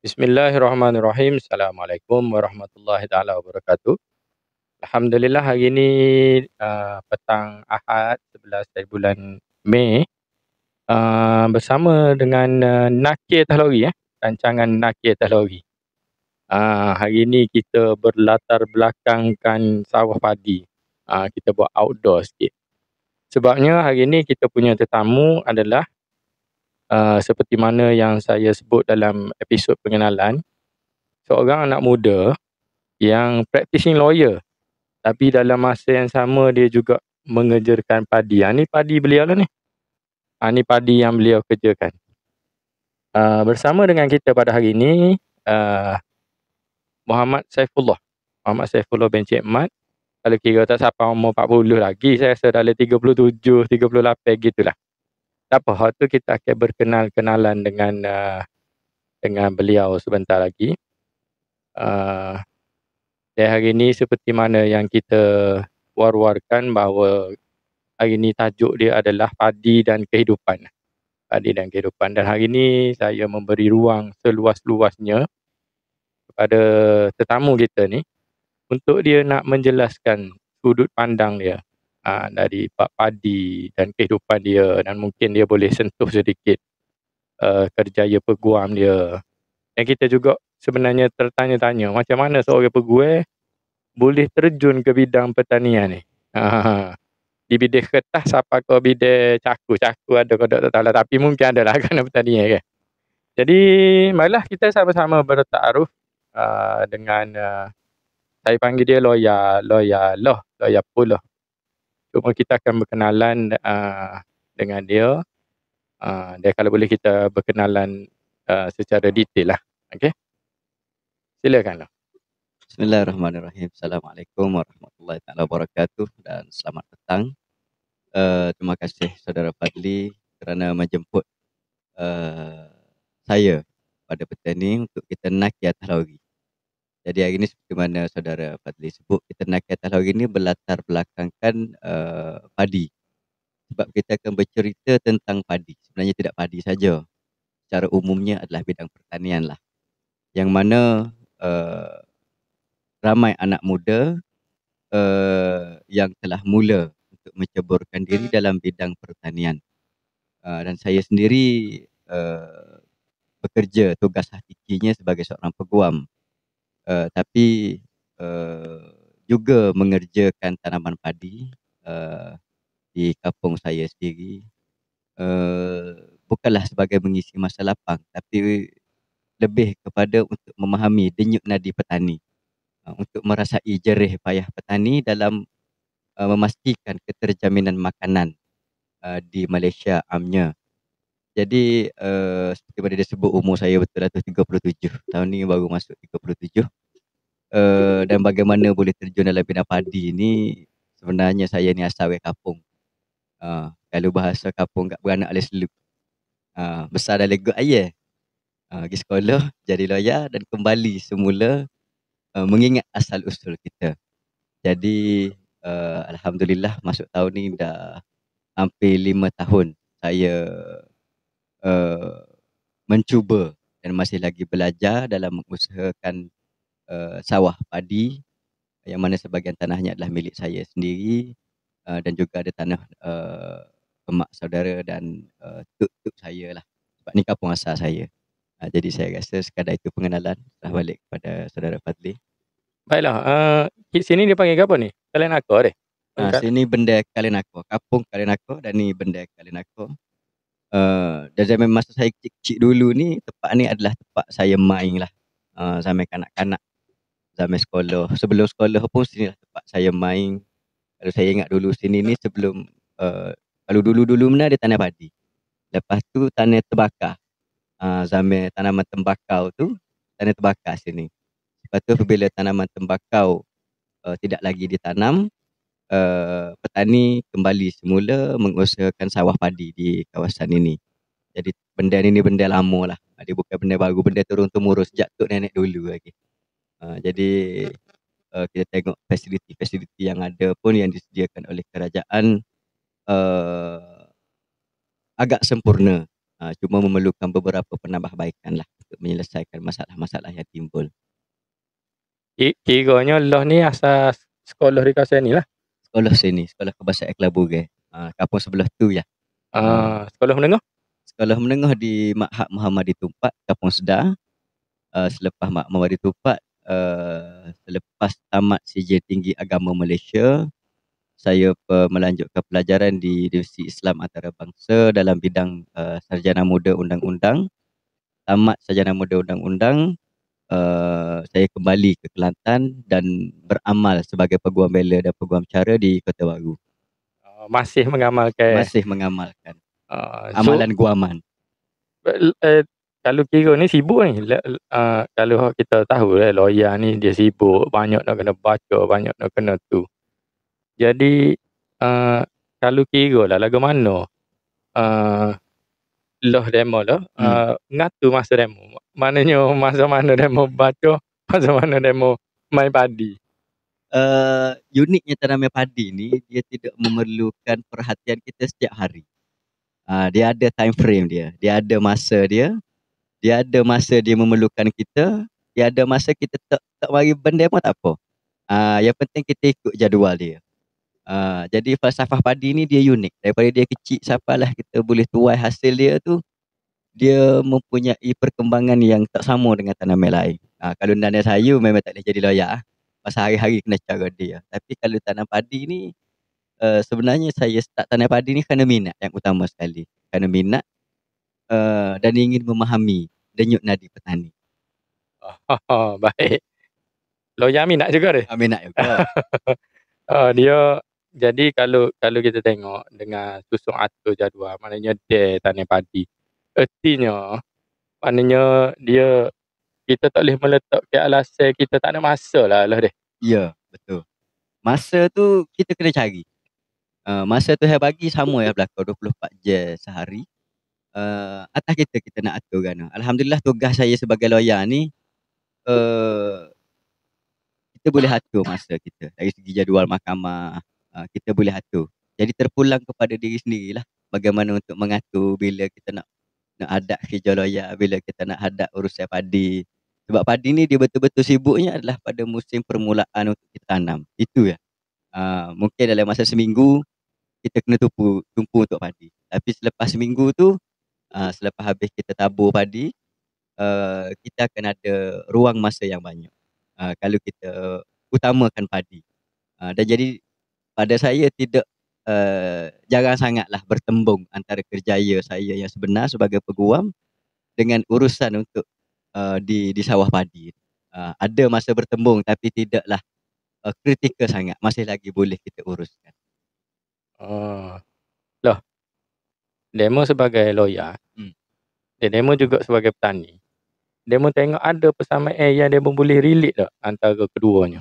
Bismillahirrahmanirrahim. Assalamualaikum warahmatullahi taala wabarakatuh. Alhamdulillah hari ni petang Ahad 11 dari bulan Mei, bersama dengan Nakir Teknologi rancangan Nakir Teknologi. Hari ni kita berlatar belakangkan sawah padi. Kita buat outdoor sikit. Sebabnya hari ni kita punya tetamu adalah seperti mana yang saya sebut dalam episod pengenalan, seorang anak muda yang practicing lawyer, tapi dalam masa yang sama dia juga mengerjakan padi. Ni padi beliau lah ni. Ni padi yang beliau kerjakan. Bersama dengan kita pada hari ini Muhammad Saifullah. Muhammad Saifullah bin Cik Mat. Kalau kira tak sampai umur 40 lagi, saya rasa dalam 37, 38 gitulah. Tak apa, hal tu kita akan berkenalan dengan beliau sebentar lagi. Dan hari ini seperti mana yang kita war-warkan bahawa hari ini tajuk dia adalah padi dan kehidupan. Padi dan kehidupan. Dan hari ini saya memberi ruang seluas-luasnya kepada tetamu kita ni untuk dia nak menjelaskan sudut pandang dia dari bab padi dan kehidupan dia, dan mungkin dia boleh sentuh sedikit kerjaya peguam dia. Dan kita juga sebenarnya tertanya-tanya macam mana seorang peguam boleh terjun ke bidang pertanian ni. Di bidang kertas apa ke bidang caku ada kodok tak tahu lah, tapi mungkin ada lah kerana pertanian kan. Jadi marilah kita sama-sama bertaaruf dengan saya panggil dia lawyer Puluh. Cuma kita akan berkenalan dengan dia. Dan kalau boleh kita berkenalan secara detail lah. Okey. Silakan lah. Bismillahirrahmanirrahim. Assalamualaikum warahmatullahi taala wabarakatuh dan selamat petang. Terima kasih Saudara Fadli kerana menjemput saya pada petang ini untuk kita Nakir Teknologi. Jadi hari ini seperti mana Saudara Fadli sebut, kita Nakir Teknologi ini berlatar belakangkan padi. Sebab kita akan bercerita tentang padi. Sebenarnya tidak padi saja. Secara umumnya adalah bidang pertanian lah. Yang mana ramai anak muda yang telah mula untuk menceburkan diri dalam bidang pertanian. Dan saya sendiri bekerja tugas hakikinya sebagai seorang peguam. Tapi juga mengerjakan tanaman padi di kampung saya sendiri. Bukanlah sebagai mengisi masa lapang, tapi lebih kepada untuk memahami denyut nadi petani. Untuk merasai jerih payah petani dalam memastikan keterjaminan makanan di Malaysia amnya. Jadi seperti mana dia sebut, umur saya betul lah tu 37. Tahun ni baru masuk 37. Dan bagaimana boleh terjun dalam bidang padi ni, sebenarnya saya ni asal dari kampung. Kalau bahasa kampung kat beranak oleh seluk. Besar dalam gut ayah. Pergi sekolah, jadi lawyer dan kembali semula mengingat asal usul kita. Jadi alhamdulillah masuk tahun ni dah hampir 5 tahun saya mencuba dan masih lagi belajar dalam mengusahakan sawah padi, yang mana sebahagian tanahnya adalah milik saya sendiri, dan juga ada tanah emak saudara dan tuk saya lah. Sebab ni kampung asal saya. Jadi saya rasa sekadar itu pengenalan. Dah balik kepada Saudara Fadli. Baiklah, sini dia panggil apa ni? Kalenako deh. Sini Bendar Kalenako, kampung Kalenako, dan ni Bendar Kalenako. Dan zaman masa saya kecil dulu ni, tempat ni adalah tempat saya main lah. Zaman kanak-kanak, zaman sekolah. Sebelum sekolah pun sini lah tempat saya main. Kalau saya ingat dulu sini ni sebelum, kalau dulu-dulu mana ada tanah padi. Lepas tu tanah terbakar. Zaman tanaman tembakau tu, tanah terbakar sini. Lepas tu apabila tanaman tembakau tidak lagi ditanam, petani kembali semula mengusahakan sawah padi di kawasan ini. Jadi benda ni benda lama lah. Dia bukan benda baru, benda turun-temurun sejak tok nenek dulu lagi. Jadi kita tengok fasiliti-fasiliti yang ada pun yang disediakan oleh kerajaan agak sempurna. Cuma memerlukan beberapa penambahbaikan lah untuk menyelesaikan masalah-masalah yang timbul. Kiranya lah ni asas sekolah di kawasan ni lah. Sekolah sini, sekolah Kebangsaan Kelabur, kampung sebelah tu ya. Sekolah menengah? Sekolah menengah di Ma'had Muhammadi Tumpat, Kampung Sedar. Selepas Ma'had Muhammadi Tumpat, selepas tamat Sijil Tinggi Agama Malaysia, saya melanjutkan pelajaran di Universiti Islam Antarabangsa dalam bidang Sarjana Muda Undang-Undang. Tamat Sarjana Muda Undang-Undang, saya kembali ke Kelantan dan beramal sebagai peguam bela dan peguam cara di Kota Baru. Masih mengamalkan. Masih mengamalkan So, amalan guaman. kalau kira ni sibuk ni. Kalau kita tahu lah, lawyer ni dia sibuk, banyak nak kena baca, banyak nak kena tu. Jadi kalau kira lah lagu mana lah demo lah, ngatur masa demo. Maknanya masa mana demo baca, masa mana demo main padi. Uniknya tanaman padi ni, dia tidak memerlukan perhatian kita setiap hari. Dia ada time frame dia. Dia ada masa dia. Dia ada masa dia memerlukan kita. Dia ada masa kita tak mari benda pun tak apa. Yang penting kita ikut jadual dia. Jadi falsafah padi ni dia unik. Daripada dia kecil sampailah kita boleh tuai hasil dia tu, dia mempunyai perkembangan yang tak sama dengan tanaman lain. Kalau nanam sayur memang tak boleh jadi lawyer. Pasal hari-hari kena cara dia. Tapi kalau tanam padi ni, sebenarnya saya start tanam padi ni kerana minat yang utama sekali. Kerana minat dan ingin memahami denyut nadi petani. Baik. Lawyer minat juga dia. Minat juga. Dia jadi kalau kita tengok dengan susun atur jadual, maknanya dia tanam padi. Artinya maknanya dia kita tak boleh meletak ke alasan kita tak ada masa lah dia. Ya, betul. Masa tu kita kena cari. Masa tu saya bagi sama yang berlaku 24 jam sehari. Atas kita nak atur kan. Alhamdulillah tugas saya sebagai lawyer ni, kita boleh atur masa kita. Dari segi jadual mahkamah, kita boleh atur. Jadi terpulang kepada diri sendirilah bagaimana untuk mengatur bila kita nak hadap kerja lawyer, bila kita nak hadap urusan padi. Sebab padi ni dia betul-betul sibuknya adalah pada musim permulaan untuk kita tanam. Itu ya. Mungkin dalam masa seminggu kita kena tumpu untuk padi. Tapi selepas seminggu tu, selepas habis kita tabur padi, kita akan ada ruang masa yang banyak. Kalau kita utamakan padi. Dan jadi pada saya tidak jarang sangatlah bertembung antara kerjaya saya yang sebenar sebagai peguam dengan urusan untuk di sawah padi. Ada masa bertembung tapi tidaklah kritikal sangat. Masih lagi boleh kita uruskan. Loh, demo sebagai lawyer, demo juga sebagai petani. Demo tengok ada persamaan yang demo boleh relate tak antara keduanya?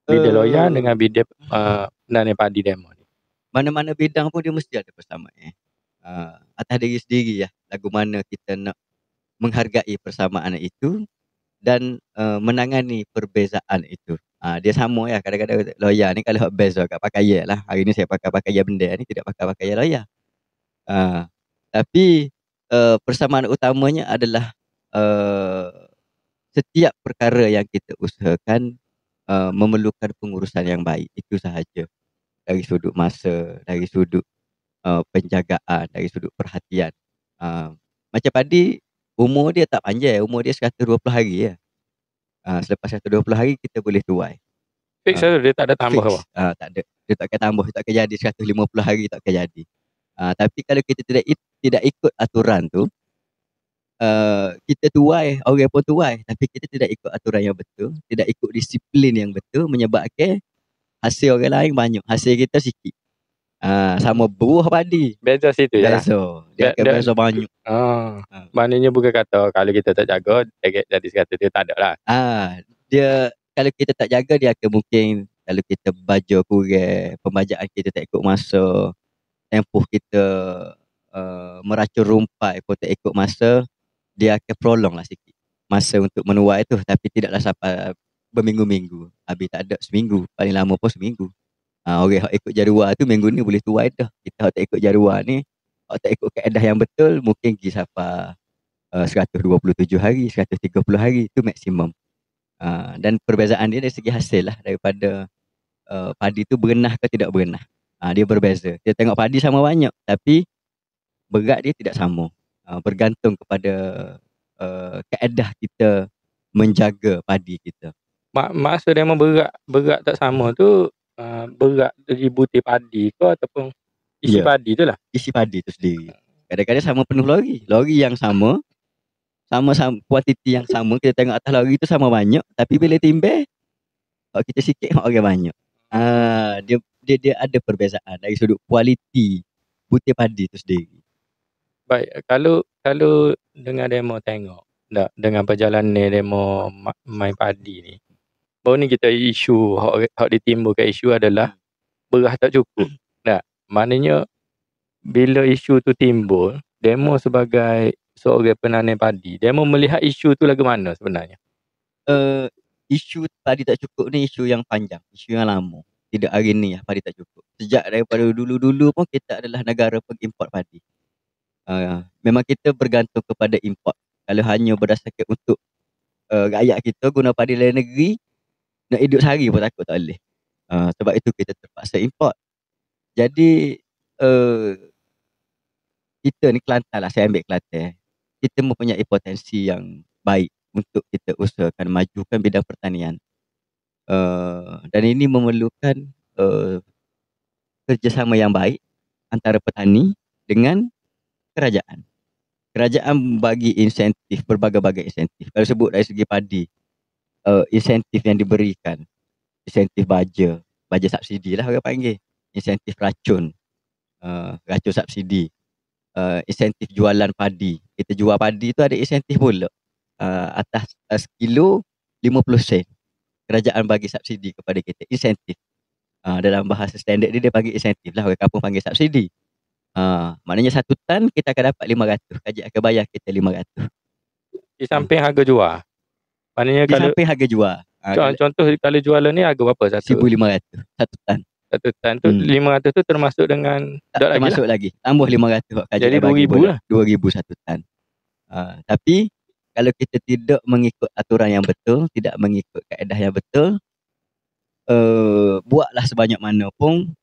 Bidang lawyer dengan bidang nanam padi demo ni. Mana-mana bidang pun dia mesti ada persamaan. Atas diri sendiri ya, lagu mana kita nak menghargai persamaan itu dan menangani perbezaan itu. Dia sama ya, kadang-kadang lawyer ni kalau beza kat pakaian lah. Hari ni saya pakai pakaian benda ni, tidak pakai pakaian lawyer. Tapi persamaan utamanya adalah setiap perkara yang kita usahakan memerlukan pengurusan yang baik. Itu sahaja. Dari sudut masa, dari sudut penjagaan, dari sudut perhatian. Macam padi, umur dia tak panjang. Umur dia 120 hari ya. Selepas 120 hari kita boleh tuai. Fix dia tak ada tambah apa? Tak ada. Dia tak akan tambah, tak akan jadi 150 hari tak akan jadi. Tapi kalau kita tidak ikut aturan tu, kita tuai, orang pun tuai, tapi kita tidak ikut aturan yang betul, tidak ikut disiplin yang betul, menyebabkan hasil orang lain banyak, hasil kita sikit. Sama buah padi. Beza situ je lah. Dia akan beza banyak. Maknanya bukan kata kalau kita tak jaga, jadi sekata dia tak ada lah. Dia kalau kita tak jaga, dia akan mungkin kalau kita baja kurang, pembajaan kita tak ikut masa, tempoh kita meracun rumpai pun tak ikut masa, dia akan prolong lah sikit masa untuk menuai tu, tapi tidaklah sampai berminggu-minggu. Habis tak ada seminggu, paling lama pun seminggu. Orang yang ikut jadual tu minggu ni boleh tuai dah. Kita tak ikut jadual ni, Kalau tak ikut kaedah yang betul, mungkin pergi sampai 127 hari, 130 hari, itu maksimum. Dan perbezaan dia dari segi hasil lah, daripada padi tu berenah ke tidak berenah. Dia berbeza. Kita tengok padi sama banyak, tapi berat dia tidak sama. Bergantung kepada kaedah kita menjaga padi kita. Maksud dia berat tak sama tu, berat dari butir padi ke ataupun isi Ya, padi tu lah? isi padi tu sendiri. Kadang-kadang sama penuh lori. Lori yang sama, sama-sama kuantiti yang sama, kita tengok atas lori tu sama banyak, tapi bila timbang, kalau kita sikit, orang banyak. Dia ada perbezaan dari sudut kualiti butir padi tu sendiri. Baik, kalau dengan demo tengok tak, dengan perjalanan demo main padi ni, baru ni kita isu hak ditimbulkan isu adalah beras tak cukup. Tak, maknanya bila isu tu timbul, demo sebagai seorang penanam padi, demo melihat isu tu lagu mana sebenarnya? Isu padi tak cukup ni isu yang panjang, isu yang lama. Tidak hari ni padi tak cukup. Sejak daripada dulu-dulu pun kita adalah negara pengimport padi. Memang kita bergantung kepada import. Kalau hanya berdasarkan untuk rakyat kita guna padi dalam negeri, nak hidup sehari pun takut tak boleh. Sebab itu kita terpaksa import. Jadi kita ni Kelantan lah, saya ambil Kelantan. Kita mempunyai potensi yang baik untuk kita usahakan majukan bidang pertanian. Dan ini memerlukan kerjasama yang baik antara petani dengan kerajaan. Kerajaan bagi insentif, berbagai-bagai insentif. Kalau sebut dari segi padi, insentif yang diberikan, insentif baja subsidi lah orang panggil, insentif racun, racun subsidi, insentif jualan padi. Kita jual padi tu ada insentif pula, atas sekilo 50 sen. Kerajaan bagi subsidi kepada kita, insentif. Dalam bahasa standard dia panggil insentif lah, orang kampung panggil subsidi. Maknanya 1 tan kita akan dapat 500, kerajaan akan bayar kita 500. Di samping harga jual. Maknanya Di samping harga jual. Contoh kalau jualan ni harga berapa? 1,500 1 tan. 1 tan tu 500 tu termasuk dengan tak termasuk lagi. Tambah 500 kerajaan jadi bagi 2,000 lah. 2,000 1 tan. Tapi kalau kita tidak mengikut aturan yang betul, tidak mengikut kaedah yang betul, buatlah sebanyak mana pun,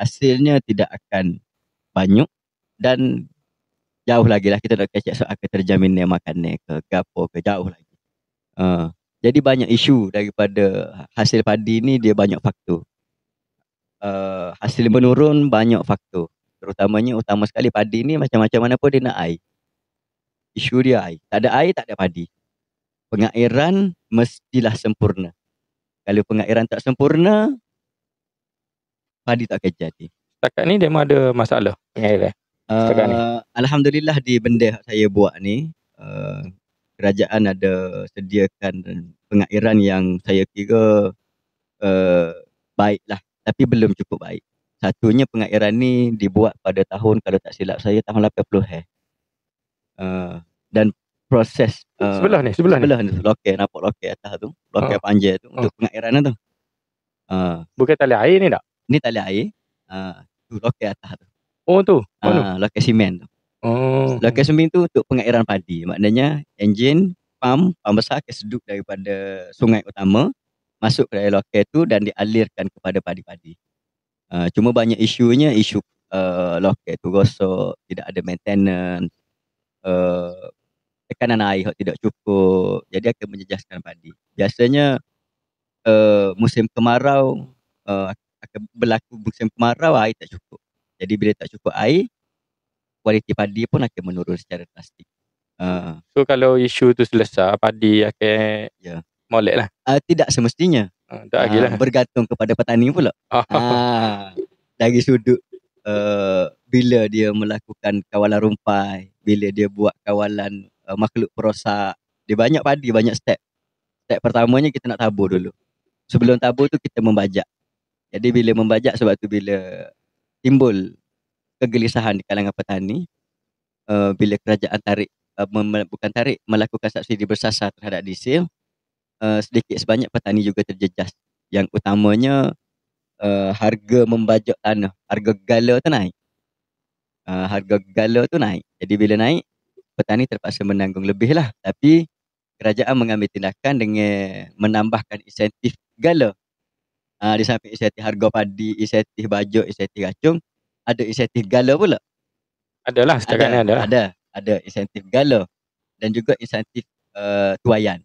hasilnya tidak akan banyak dan jauh lagi lah kita nak kecek soal keterjaminan makanan ke apa ke, jauh lagi. Jadi banyak isu daripada hasil padi ni, dia banyak faktor. Hasil menurun banyak faktor. Utama sekali padi ni macam-macam mana pun dia nak air. Isu dia air. Tak ada air, tak ada padi. Pengairan mestilah sempurna. Kalau pengairan tak sempurna, padi tak akan jadi. Setakat ni dia ada masalah pengairan. Alhamdulillah di benda saya buat ni, kerajaan ada sediakan pengairan yang saya kira baik lah, tapi belum cukup baik. Satunya pengairan ni dibuat pada tahun, kalau tak silap saya, tahun 80. Dan proses sebelah ni lokal, nampak lokal atas tu, lokal panjang tu, untuk pengairan tu. Bukan tali air ni tak? Ni tali air. Tu lokal atas tu. Oh tu. Lokal simen tu. Lokal simen tu untuk pengairan padi. Maknanya enjin pam besar akan sedut daripada sungai utama masuk ke dalam lokal tu dan dialirkan kepada padi-padi. Cuma banyak isunya, isu lokal tu gosok, tidak ada maintenance, tekanan air tidak cukup, jadi akan menjejaskan padi. Biasanya musim kemarau, akan berlaku musim kemarau, air tak cukup. Jadi bila tak cukup air, kualiti padi pun akan menurun secara drastik. So kalau isu tu selesai, padi akan molek lah? Tidak semestinya. Tak lagi lah. Bergantung kepada petani pula. Dari sudut bila dia melakukan kawalan rumpai, bila dia buat kawalan makhluk perosak, dia banyak padi, banyak step. Step pertamanya kita nak tabur dulu. Sebelum tabur tu kita membajak. Jadi bila membajak, sebab tu bila timbul kegelisahan di kalangan petani, bila kerajaan melakukan subsidi bersasar terhadap diesel, sedikit sebanyak petani juga terjejas. Yang utamanya harga membajak tanah, harga gala tu naik. harga gala tu naik. Jadi bila naik, petani terpaksa menanggung lebih lah. Tapi kerajaan mengambil tindakan dengan menambahkan insentif gala. Di samping insentif harga padi, insentif bajuk, insentif racun, ada insentif gala pula. Adalah setakat ni adalah. Ada insentif gala dan juga insentif tuaian.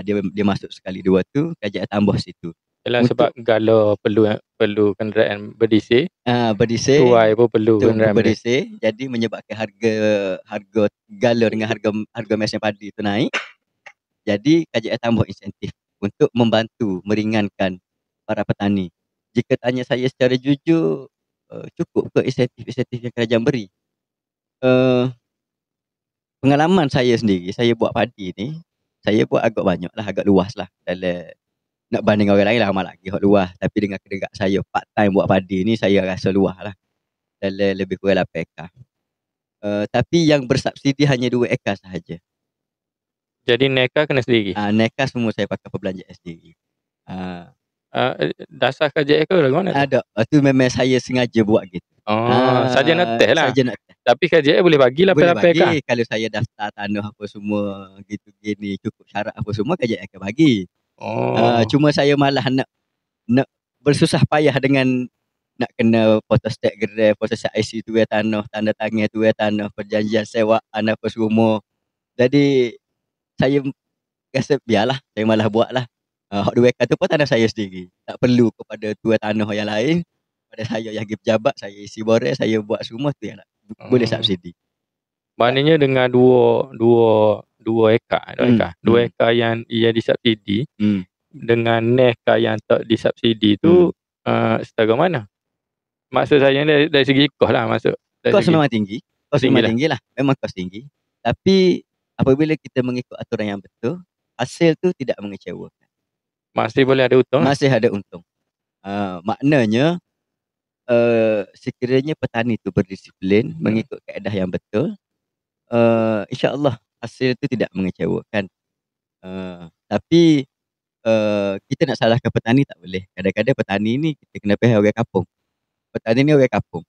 Dia masuk sekali dua tu, kerajaan tambah situ. Yalah, sebab gala perlu kenderaan berdisel. Berdisel. Tuai pun perlu kenderaan berdisel. Jadi menyebabkan harga gala dengan harga mesin padi tu naik. Jadi kerajaan tambah insentif untuk membantu meringankan para petani. Jika tanya saya secara jujur, cukup ke insentif yang kerajaan beri? Pengalaman saya sendiri, saya buat padi ni, saya buat agak banyak lah, agak luas lah. Dalam nak banding orang lain lah, amat lagi hot luas. Tapi dengan kedegak saya part time buat padi ni, saya rasa luas lah. Dalam lebih kurang 8 ekar. Tapi yang bersubsidi hanya 2 ekar sahaja. Jadi neka kena sendiri? Neka semua saya pakai perbelanjaan sendiri. Dasar kerja ke dari mana? Ada. Itu memang saya sengaja buat gitu. Saja nak test lah. Saja nak test. Tapi kerja boleh bagi lah. Boleh bagi. Kalau saya daftar tanah apa semua gitu gini, cukup syarat apa semua, kerja akan bagi. Cuma saya malah nak bersusah payah dengan nak kena photostat gerai, photostat IC tu tanah, tanda tangan tu tanah, perjanjian sewaan apa semua. Jadi saya rasa biarlah, saya malah buat lah. Hak 2 ekar tu pun tanah saya sendiri. Tak perlu kepada tuan tanah yang lain. Pada saya yang pergi pejabat, saya isi borang, saya buat semua tu yang nak boleh subsidi. Maknanya dengan 2 ekar, 2 ekar yang ia disubsidi, dengan neka yang tak disubsidi tu setara mana? Maksud saya dari segi kos lah masuk. Kos memang tinggi. Kos memang tinggi lah. Memang kos tinggi. Tapi apabila kita mengikut aturan yang betul, hasil tu tidak mengecewakan. Masih boleh ada untung? Masih ada untung. Maknanya sekiranya petani tu berdisiplin, mengikut kaedah yang betul, insya-Allah hasil tu tidak mengecewakan. Tapi kita nak salahkan petani tak boleh. Kadang-kadang petani ni kita kena faham orang kampung. Petani ni orang kampung.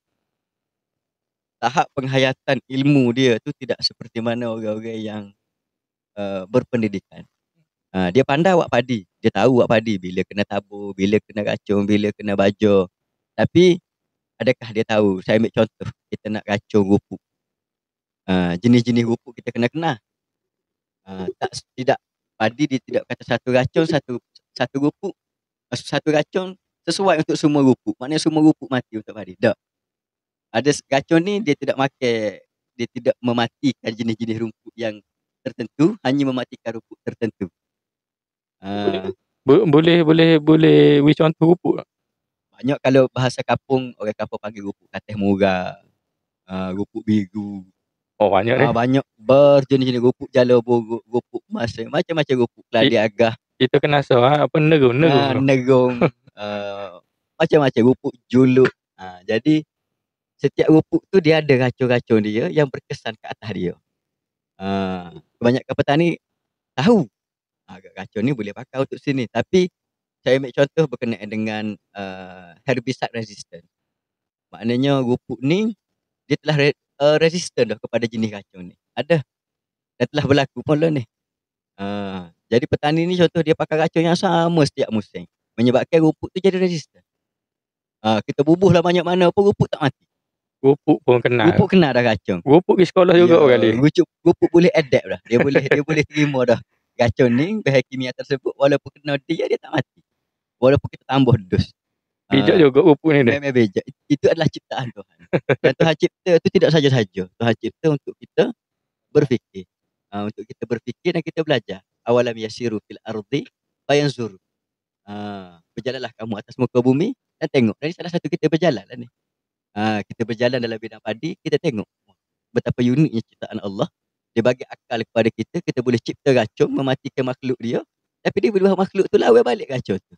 Tahap penghayatan ilmu dia tu tidak seperti mana orang-orang yang berpendidikan. Dia pandai buat padi. Dia tahu buat padi. Bila kena tabur, bila kena racun, bila kena baja. Tapi adakah dia tahu? Saya ambil contoh. Kita nak racun rupuk. Jenis-jenis rupuk kita kena kenal. Tidak. Padi dia tidak kata satu racun, satu rupuk. Satu racun sesuai untuk semua rupuk. Maknanya semua rupuk mati untuk padi. Tak. Ada racun ni dia tidak mematikan jenis-jenis rumput yang tertentu, hanya mematikan rumput tertentu. Boleh beri contoh rupuk tak? Banyak. Kalau bahasa kampung, orang kampung panggil rupuk katih murah, rupuk biru. Banyak ni. Banyak berjenis-jenis rupuk jala borok, rupuk emas, macam-macam rupuk. Keladi agah. Kita kena nerung. Nerung. Macam-macam rupuk juluk. Jadi setiap rupuk tu dia ada racun-racun dia yang berkesan ke atas dia. Kebanyakan petani tahu racun ni boleh pakai untuk sini. Tapi saya ambil contoh berkenaan dengan herbicide resistant. Maknanya rupuk ni dia telah resistant dah kepada jenis racun ni. Ada. Dan telah berlaku pun lah ni. Jadi petani ni contoh dia pakai racun yang sama setiap musim. Menyebabkan rupuk tu jadi resistant. Kita bubuh lah banyak mana pun rupuk tak mati. Rupuk pun kena. Rupuk kena dah racun. Rupuk pergi sekolah juga kali. Rupuk boleh adapt dah. Dia boleh terima dah racun ni, bahan kimia tersebut, walaupun kena dia tak mati. Walaupun kita tambah dos. Bijak juga rupuk ni dah. Memang bijak. Itu adalah ciptaan Tuhan. Dan Tuhan cipta itu tidak saja-saja. Tuhan cipta untuk kita berfikir. Untuk kita berfikir dan kita belajar. Awalam yasiru fil ardi fayanzuru. Berjalanlah kamu atas muka bumi dan tengok. Dan ini salah satu kita berjalan lah ni. Kita berjalan dalam bidang padi, kita tengok betapa uniknya ciptaan Allah. Dia bagi akal kepada kita, kita boleh cipta racun, mematikan makhluk dia, tapi dia boleh buat makhluk tu lawan balik racun tu.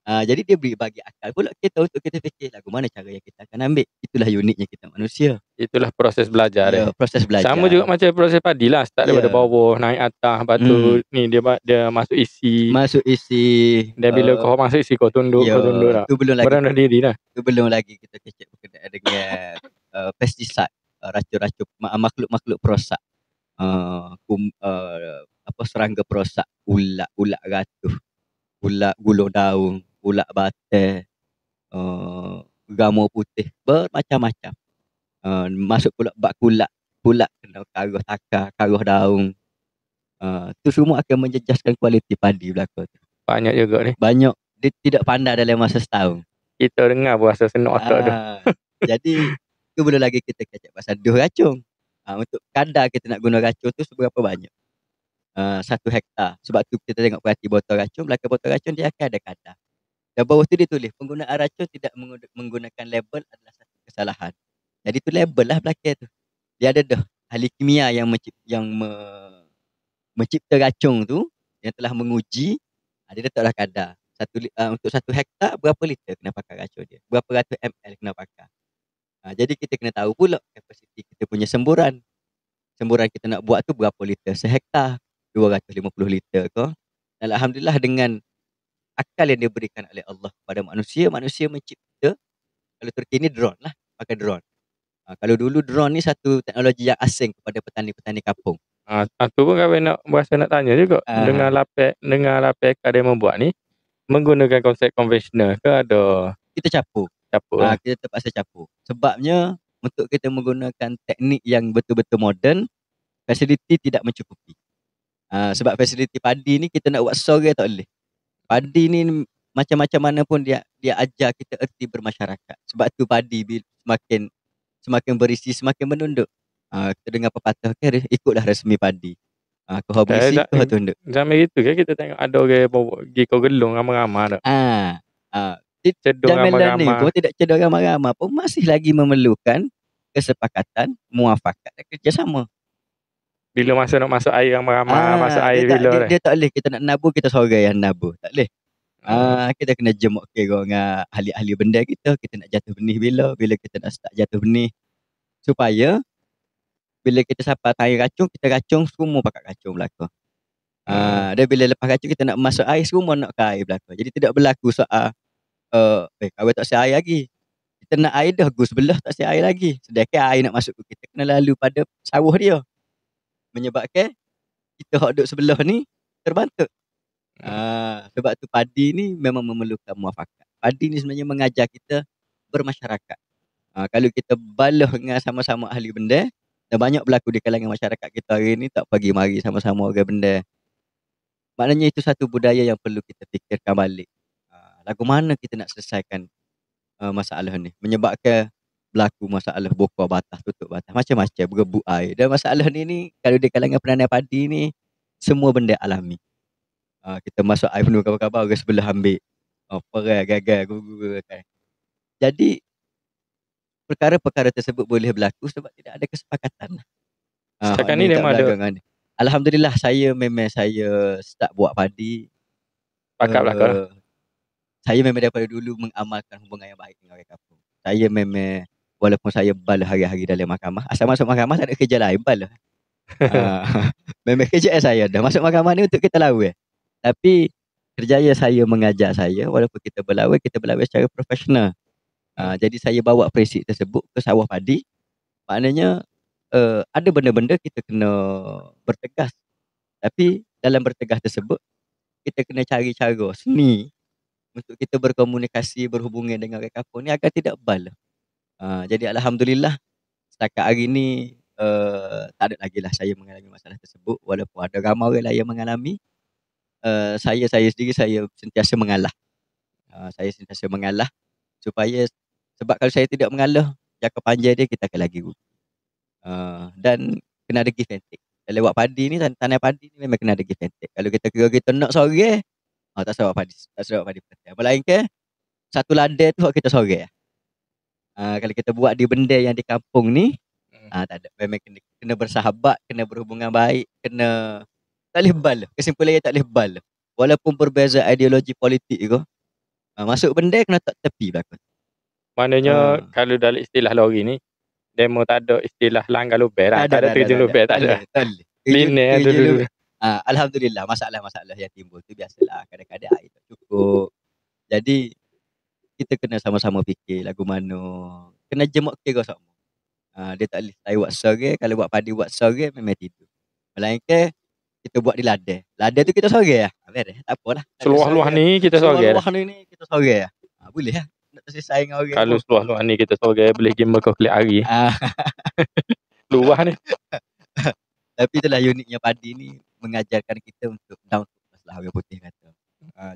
Jadi dia bagi akal pula kita untuk kita fikir lagu mana cara yang kita akan ambil. Itulah uniknya kita manusia. Itulah proses belajar. Proses belajar. Sama juga macam proses padi lah. Start daripada bawah, naik atas, lepas tu ni dia masuk isi. Dan bila kau masuk isi kau tunduk lah. Itu belum lagi. Berendah diri lah. Itu belum lagi kita kecek berkenaan dengan pesticide. racun-racun makhluk-makhluk perosak. Serangga perosak, ulat ratuh, ulat gulung daun, ulat batai, gamur putih, bermacam-macam. Masuk pula bak kulat kena karuh takar, karuh daun. Tu semua akan menjejaskan kualiti padi belaka tu. Banyak juga ni. Banyak, dia tidak pandai dalam masa setahun. Kita dengar pun rasa senok otak tu. Jadi tu belum lagi kita kecek pasal dus racun. Untuk kadar kita nak guna racun tu seberapa banyak. 1 hektar. Sebab tu kita tengok perhati botol racun, belakang botol racun dia akan ada kadar. Dan bawah tu dia tulis penggunaan racun tidak menggunakan label adalah satu kesalahan. Jadi tu label lah belakang tu. Dia ada dah ahli kimia yang mencipta racun tu, yang telah menguji, dia letaklah kadar. Untuk 1 hektar berapa liter kena pakai racun dia, berapa ratus ml kena pakai. Jadi kita kena tahu pula kapasiti kita punya semburan kita nak buat tu berapa liter sehektar, 250 liter ke. Dan alhamdulillah dengan akal yang diberikan oleh Allah kepada manusia mencipta, kalau terkini drone lah, pakai drone. Kalau dulu drone ni satu teknologi yang asing kepada petani-petani kampung. Aku pun kami nak tanya juga. Dengan lapek ada yang membuat ni, menggunakan konsep konvensional ke ada Kita capur. Kita terpaksa capur. Sebabnya untuk kita menggunakan teknik yang betul-betul moden, fasiliti tidak mencukupi. Sebab fasiliti padi ni kita nak buat sore tak boleh. Padi ni macam-macam mana pun dia ajar kita erti bermasyarakat. Sebab tu padi semakin berisi semakin menunduk. Kita dengar pepatah ikutlah resmi padi. Kau berisi kau tunduk. Zaman itu kan kita tengok ada orang pergi kau gelung ramai-ramai dah. Zaman ni pun tidak cedera ramai-ramai pun masih lagi memerlukan kesepakatan, muafakat dan kerjasama. Bila masa nak masuk air ramai-ramai, masuk air dia tak boleh kita nak nabur, kita seorang yang nabur. Tak boleh. Kita kena jemuk kira dengan ahli-ahli benda kita nak jatuh benih bila kita nak start jatuh benih. Supaya bila kita sampai air racun, kita racun semua pakai racun belaka. Dan bila lepas racun kita nak masuk air, semua nak ke air belaka. Jadi tidak berlaku soal kau tak siap air lagi. Kita nak air dah gus sebelah tak siap air lagi. Sedangkan air nak masuk ke kita kena lalu pada sawah dia. Menyebabkan kita hok duduk sebelah ni terbantuk. Sebab tu padi ni memang memerlukan muafakat. Padi ni sebenarnya mengajar kita bermasyarakat. Kalau kita balah dengan sama-sama ahli benda, dan banyak berlaku di kalangan masyarakat kita hari ni tak pagi mari sama-sama orang benda. Maknanya itu satu budaya yang perlu kita fikirkan balik. Lagu mana kita nak selesaikan masalah ni. Menyebabkan berlaku masalah bokor batas, tutup batas, macam-macam, berebut air. Dan masalah ni kalau di kalangan penanam padi ni, semua benda alami. Kita masuk air penuh kabar-kabar, orang sebelah ambil. Perai, gagal, gugur. Jadi, perkara-perkara tersebut boleh berlaku sebab tidak ada kesepakatan. Setakat ni memang ada. Alhamdulillah, saya start buat padi. Pakat belakang. Saya memang daripada dulu mengamalkan hubungan yang baik dengan orang kampung. Saya memang, walaupun saya balah hari-hari dalam mahkamah, asal masuk mahkamah tak ada kerja lain, balah. Memang kerja saya dah. Masuk mahkamah ni untuk kita lawan. Tapi, kerjaya saya mengajar saya, walaupun kita berlawan secara profesional. Jadi saya bawa prinsip tersebut ke sawah padi. Maknanya, ada benda-benda kita kena bertegas. Tapi, dalam bertegas tersebut, kita kena cari cara seni untuk kita berkomunikasi, berhubungan dengan orang kampung ni agar tidak bal. Jadi alhamdulillah setakat hari ni tak ada lagi lah saya mengalami masalah tersebut. Walaupun ada ramai orang lain yang mengalami, saya sendiri saya sentiasa mengalah. Saya sentiasa mengalah supaya, sebab kalau saya tidak mengalah, jangka panjang dia kita akan lagi rugi. Dan kena ada give and take. Lewat padi ni, tanah padi ni memang kena ada give and take. Kalau kita kira kita nak sore, tak sebab padi perhatian. Melainkan satu ladai tu kita sore. Kalau kita buat di benda yang di kampung ni, tak ada. Memang kena bersahabat, kena berhubungan baik, kena tak boleh bal. Kesimpulannya tak boleh bal. Walaupun berbeza ideologi politik ke, masuk benda kena tak tepi belakang. Maknanya kalau dalam istilah lori ni, demo tak ada istilah langgar lubang lah. Tak ada terjun lubang, tak ada. Linear dulu. Alhamdulillah, masalah-masalah yang timbul tu biasalah. Kadang-kadang air tak cukup. Jadi kita kena sama-sama fikir lagu mana, kena jemuk kira sama. Dia tak boleh saya buat sore, kalau buat padi buat sore memang tidur. Melainkan kita buat di ladang. Ladang tu kita sore lah. Beres, tak apalah. Ladang Seluah-luah sore. ni kita sore dah. Seluar-luar ni kita sore lah. Boleh lah. Nak tersesai dengan orang Kalau pun. seluah-luah ni kita sore boleh game kau kelik hari. Ah, Luah ni. Tapi itulah uniknya padi ni mengajarkan kita untuk down to earth lah orang putih kata.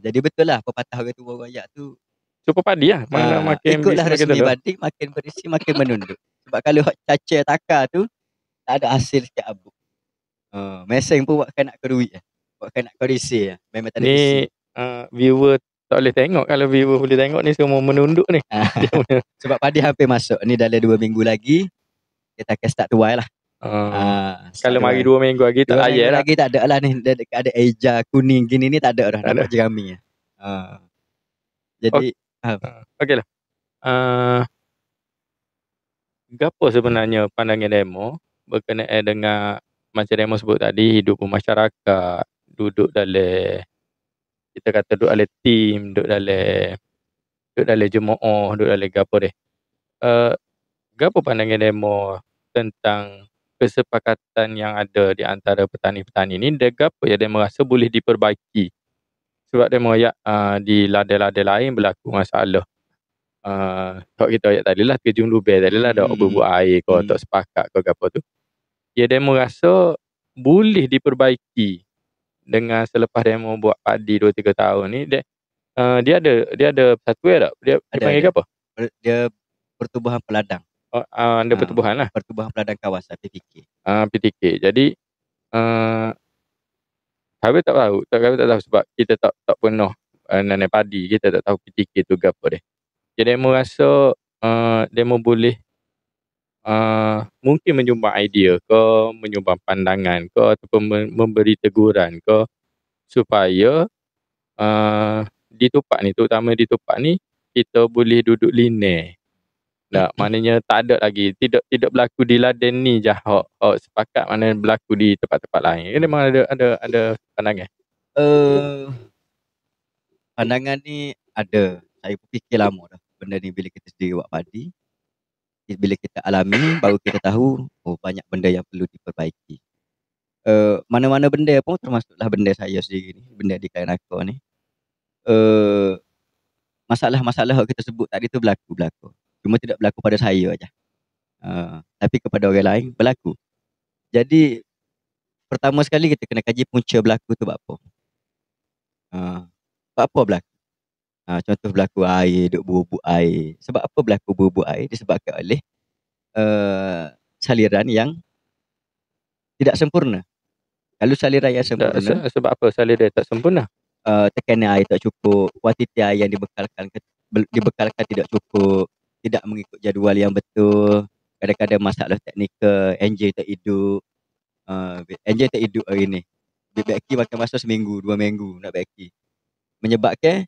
Jadi betul lah pepatah orang tua royak tu. Super padi lah. Mana makin Ikutlah makin resmi dulu. padi, makin berisi makin menunduk. Sebab kalau hak caca takar tu tak ada hasil sikit abuk. Meseng pun buatkan nak ke duit lah. Buatkan nak ke risih lah. Memang tak ada isi. Ni viewer tak boleh tengok. Kalau viewer boleh tengok ni semua menunduk ni. Sebab padi hampir masuk. Ni dalam 2 minggu lagi kita akan start tuai lah. Kalau mari 2 minggu lagi tak 2 minggu ayat lah. lagi tak ada lah ni. Ada eja kuning gini ni tak ada dah. Nampak jerami lah. Jadi Okey lah. Gapo sebenarnya pandangan demo berkenaan dengan macam demo sebut tadi, hidup bermasyarakat, duduk dalam, kita kata duduk dalam team, duduk dalam jemaah, duduk dalam gapo deh. Gapo pandangan demo tentang kesepakatan yang ada di antara petani-petani ni, dan gapo yang demo rasa boleh diperbaiki. Sebab demo ayat di ladang-ladang lain berlaku masalah. Tak kita ayat tadi lah, terjun lubang tadi lah, ada berbuat air kau tak sepakat kau gapo tu. Ya demo rasa boleh diperbaiki dengan selepas demo buat padi 2-3 tahun ni. Dia ada persatuan tak? Dia panggil apa? Dia pertubuhan peladang. Ada pertubuhan lah. Pertubuhan peladang kawasan PTK. PTK. Jadi kami tak tahu sebab kita tak pernah nanam padi, kita tak tahu PTK tu gapo deh. Jadi demo rasa demo boleh mungkin menyumbang idea ke, menyumbang pandangan ke, ataupun memberi teguran ke, supaya di Tupak ni, terutama di Tupak ni, kita boleh duduk linear. Tak, maknanya tak ada lagi, tidak berlaku di ladang ni je hak sepakat, mana berlaku di tempat-tempat lain. Dia memang ada pandangan. Pandangan ni ada. Saya pun fikir lama dah benda ni bila kita sendiri buat padi. Bila kita alami baru kita tahu banyak benda yang perlu diperbaiki. Mana-mana benda pun termasuklah benda saya sendiri ni, benda di kain aku ni. Masalah-masalah yang kita sebut tadi tu berlaku. Cuma tidak berlaku pada saya aja. Tapi kepada orang lain berlaku. Jadi pertama sekali kita kena kaji punca berlaku tu apa. Sebab apa berlaku? Contoh berlaku air, duk bubuk air. Sebab apa berlaku bubuk air? Disebabkan oleh saliran yang tidak sempurna. Kalau saliran yang sempurna, sebab apa saliran tak sempurna? Tekanan air tak cukup, kuantiti air yang dibekalkan tidak cukup, tidak mengikut jadual yang betul. Kadang-kadang masalah teknikal, enjin tak hidup. Enjin tak hidup hari ni. Beki makan masa seminggu, 2 minggu nak beki. Menyebabkan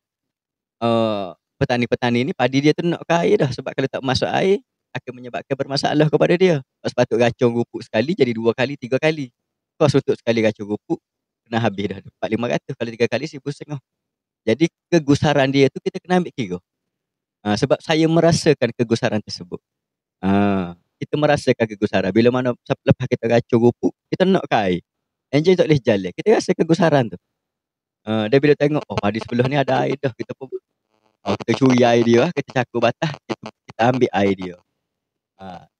petani-petani ni padi dia tu nak ke air dah. Sebab kalau tak masuk air akan menyebabkan bermasalah kepada dia. Sepatut racun rupuk sekali jadi 2 kali, 3 kali. Kos untuk sekali racun rupuk kena habis dah 400-500. Kalau 3 kali 1,500. Jadi kegusaran dia tu kita kena ambil kira. Sebab saya merasakan kegusaran tersebut. Kita merasakan kegusaran. Bila mana lepas kita racun rupuk, kita nak ke air. Enjin tak boleh jalan. Kita rasa kegusaran tu. Dan bila tengok, padi sebelah ni ada air dah. Kita pun kita curi air dia, kita cakur batas, kita ambil air dia.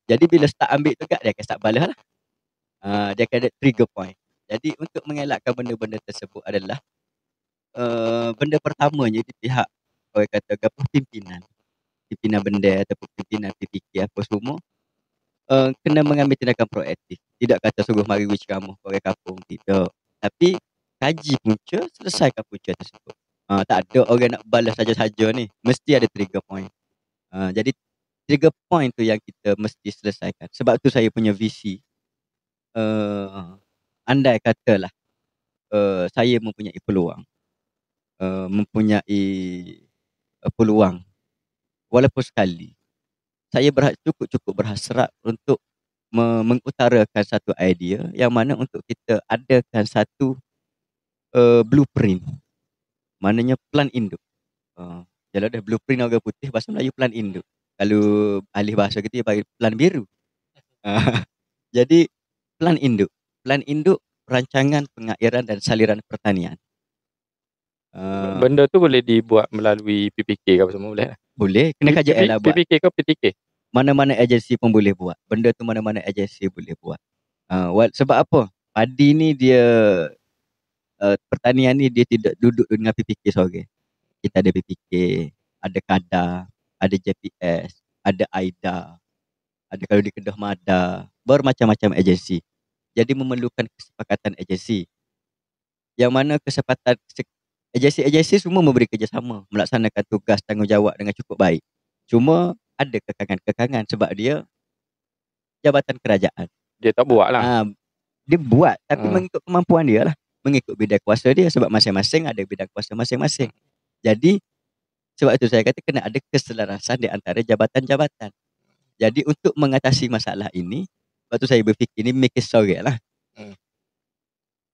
Jadi bila start ambil tu dia akan start balas lah. Dia akan ada trigger point. Jadi untuk mengelakkan benda-benda tersebut adalah benda pertamanya di pihak orang kata pimpinan benda ataupun pimpinan PTK apa semua kena mengambil tindakan proaktif. Tidak kata suruh mari witch kamu orang kampung, tidak. Tapi kaji punca, selesaikan punca tersebut. Tak ada orang nak balas saja-saja ni. Mesti ada trigger point. Jadi trigger point tu yang kita mesti selesaikan. Sebab tu saya punya visi. Andai katalah saya mempunyai peluang. Walaupun sekali. Saya cukup berhasrat untuk mengutarakan satu idea yang mana untuk kita adakan satu blueprint. Maknanya plan induk. Kalau ada blueprint orang putih, bahasa Melayu plan induk. Kalau alih bahasa kita bagi plan biru. Ah, jadi plan induk. Plan induk rancangan pengairan dan saliran pertanian. Benda tu boleh dibuat melalui PPK ke apa semua boleh lah. Boleh, kena KJL lah buat. PPK ke PTK? Mana-mana agensi pun boleh buat. Benda tu mana-mana agensi boleh buat. Sebab apa? Padi ni dia pertanian ni dia tidak duduk dengan PPK seorang. Kita ada PPK, ada KADA, ada JPS, ada AIDA, ada kalau di Kedah Mada, bermacam-macam agensi. Jadi memerlukan kesepakatan agensi. Yang mana agensi-agensi semua memberi kerjasama, melaksanakan tugas tanggungjawab dengan cukup baik. Cuma ada kekangan-kekangan sebab dia jabatan kerajaan. Dia tak buat lah. Dia buat tapi Hmm. mengikut kemampuan dia lah. Mengikut bidang kuasa dia sebab masing-masing ada bidang kuasa masing-masing. Jadi sebab itu saya kata kena ada keselarasan di antara jabatan-jabatan. Jadi untuk mengatasi masalah ini, waktu saya berfikir ni make it sorry lah.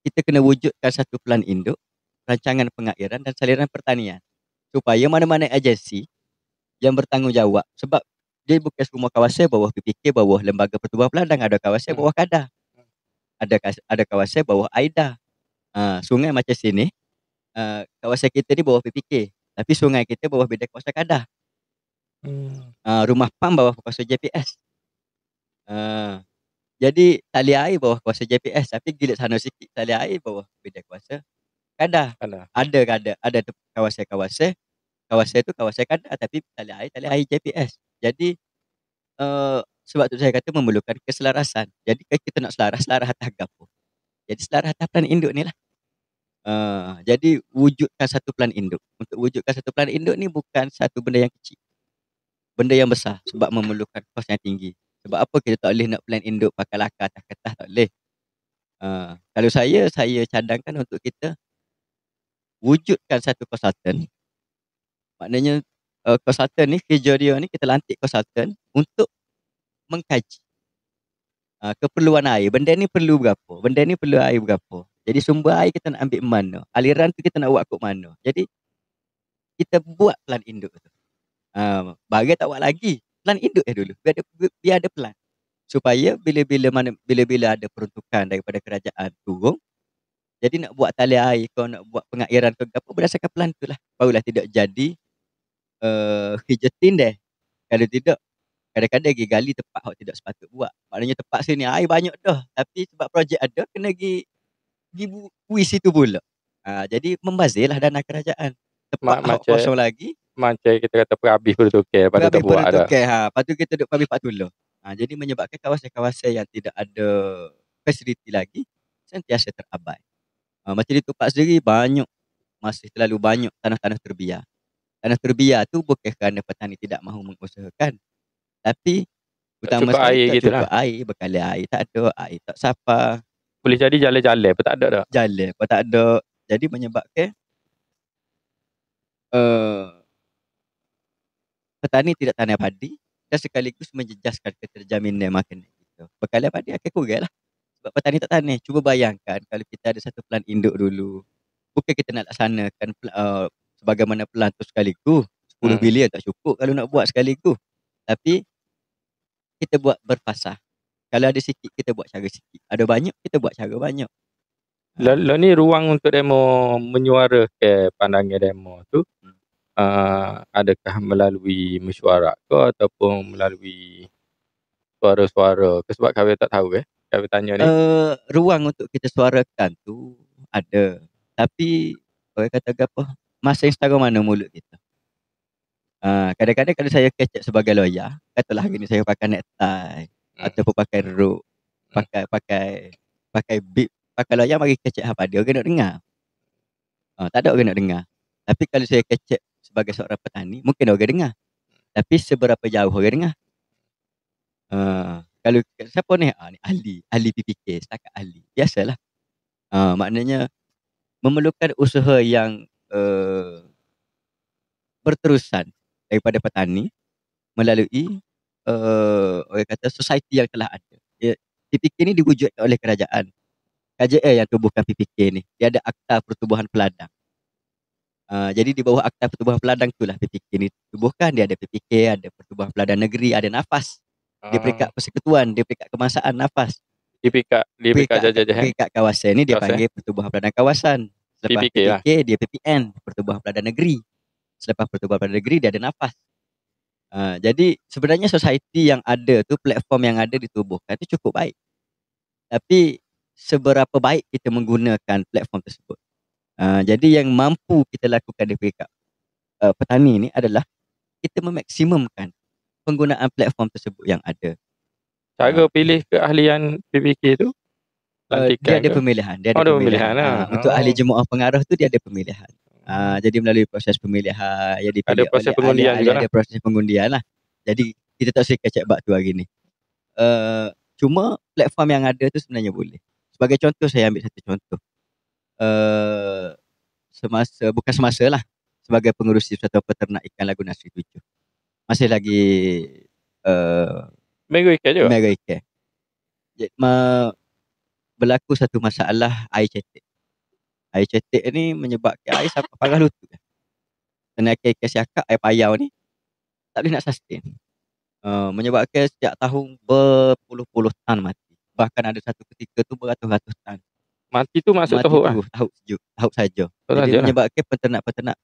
Kita kena wujudkan satu plan induk, rancangan pengairan dan saliran pertanian. Supaya mana-mana agensi yang bertanggungjawab. Sebab dia bukan semua kawasan bawah PPK, bawah Lembaga Pertubuhan Peladang. Ada kawasan bawah KADA. Ada kawasan bawah AIDA. Sungai macam sini, kawasan kita ni bawah PPK. Tapi sungai kita bawah bidang kuasa KADA. Rumah PAM bawah kuasa JPS. Jadi tali air bawah kuasa JPS. Tapi gilit sana sikit, tali air bawah bidang kuasa KADA. Ada kawasan-kawasan. Kawasan tu kawasan KADA tapi tali air JPS. Jadi sebab tu saya kata memerlukan keselarasan. Jadi kalau kita nak selaras atas gapo. Jadi selaras atas plan induk ni lah. Jadi wujudkan satu plan induk. Untuk wujudkan satu plan induk ni bukan satu benda yang kecil. Benda yang besar sebab memerlukan kos yang tinggi. Sebab apa kita tak boleh nak plan induk pakai lakar atas kertas, tak boleh. Kalau saya cadangkan untuk kita wujudkan satu konsultan. Maknanya konsultan ni kerja dia ni kita lantik konsultan untuk mengkaji keperluan air. Benda ni perlu berapa? Benda ni perlu air berapa? Jadi sumber air kita nak ambil mana? Aliran tu kita nak buat kat mana? Jadi kita buat plan induk tu. Bagai tak buat lagi. Plan induk dulu. Biar ada plan. Supaya bila-bila ada peruntukan daripada kerajaan turun, jadi nak buat tali air kau nak buat pengairan ke apa berdasarkan plan tu lah. Barulah tidak jadi hijatin deh. Kalau tidak kadang-kadang pergi gali tempat yang tidak sepatut buat. Maknanya tempat sini air banyak dah. Tapi sebab projek ada, kena pergi bui situ pula. Jadi membazirlah dana kerajaan. Tempat kosong lagi. Macam kita kata perhabis peruntukan. Lepas tu tak buat dah. Lepas tu kita duduk perhabis Pak Tula. Jadi menyebabkan kawasan-kawasan yang tidak ada fasiliti lagi, sentiasa terabai. Macam di Tupak sendiri, masih terlalu banyak tanah-tanah terbiar. Tanah terbiar tu bukan kerana petani tidak mahu mengusahakan. Tapi utama sekali tak cukup air, bekalan air tak ada, air tak sapa. Boleh jadi jalan-jalan pun tak ada dah. Jalan pun tak ada. Jadi menyebabkan petani tidak tanam padi dan sekaligus menjejaskan keterjaminan makanan kita. Bekalan padi akan kurang lah. Sebab petani tak tanam. Cuba bayangkan kalau kita ada satu plan induk dulu. Bukan kita nak laksanakan sebagaimana plan tu sekaligus. 10 bilion tak cukup kalau nak buat sekaligus. Tapi kita buat berfasah. Kalau ada sikit, kita buat cara sikit. Ada banyak, kita buat cara banyak. Lalu ni ruang untuk demo menyuarakan pandangan demo tu, adakah melalui mesyuarat ke ataupun melalui suara-suara ke? Sebab kami tak tahu kami tanya ni. Ruang untuk kita suarakan tu ada. Tapi, orang kata apa, masa yang setara mana mulut kita. Kadang-kadang kalau saya kecek sebagai lawyer, katalah hari ni saya pakai necktie ataupun pakai rok, pakai bib, pakai lawyer mari kecek apa dia orang nak dengar. Tak ada orang nak dengar. Tapi kalau saya kecek sebagai seorang petani, mungkin orang dengar. Tapi seberapa jauh orang dengar? Kalau siapa ni? Ni ahli PPK, setakat ahli. Biasalah. Maknanya memerlukan usaha yang berterusan daripada petani melalui orang kata society yang telah ada. PPK ni diwujudkan oleh kerajaan. KJL yang tubuhkan PPK ni. Dia ada Akta Pertubuhan Peladang. Jadi di bawah Akta Pertubuhan Peladang itulah PPK ni tubuhkan. Dia ada PPK, ada Pertubuhan Peladang Negeri, ada Nafas. Di peringkat persekutuan, di peringkat kebangsaan nafas. Di peringkat jajahan Peringkat kawasan ni dia kawasan panggil Pertubuhan Peladan Kawasan. Selepas PPK lah. PPK dia PPN, Pertubuhan Peladan Negeri. Selepas Pertubuhan Peladan Negeri dia ada nafas. Jadi sebenarnya society yang ada tu, platform yang ada ditubuhkan tu cukup baik. Tapi seberapa baik kita menggunakan platform tersebut. Jadi yang mampu kita lakukan di peringkat petani ni adalah kita memaksimumkan penggunaan platform tersebut yang ada. Cara pilih keahlian PPK tu Dia lantikan ada ke? pemilihan, Ada pemilihan lah. Untuk ahli jemaah pengarah tu dia ada pemilihan. Jadi melalui proses pemilihan yang dipilih Ada proses oleh pengundian ahli-ahli, jugalah. ada proses pengundian lah. Jadi kita tak suka cek bak tu hari ni. Cuma platform yang ada tu sebenarnya boleh. Sebagai contoh, saya ambil satu contoh. Bukan semasa lah, sebagai pengurusi Persatuan Peternak Ikan Lagu Nasri 7. Masih lagi Mega ikan juga. mega ikan. Berlaku satu masalah air cetek. Air cetek ni menyebabkan air sampai parah lutut. Tenaga ikan siakap, air payau ni tak boleh nak sustain. Menyebabkan setiap tahun berpuluh-puluh tan mati. Bahkan ada satu ketika tu beratus-ratus tan. Mati tu masuk Mati tahun lah. tahun saja. Jadi menyebabkan peternak-peternak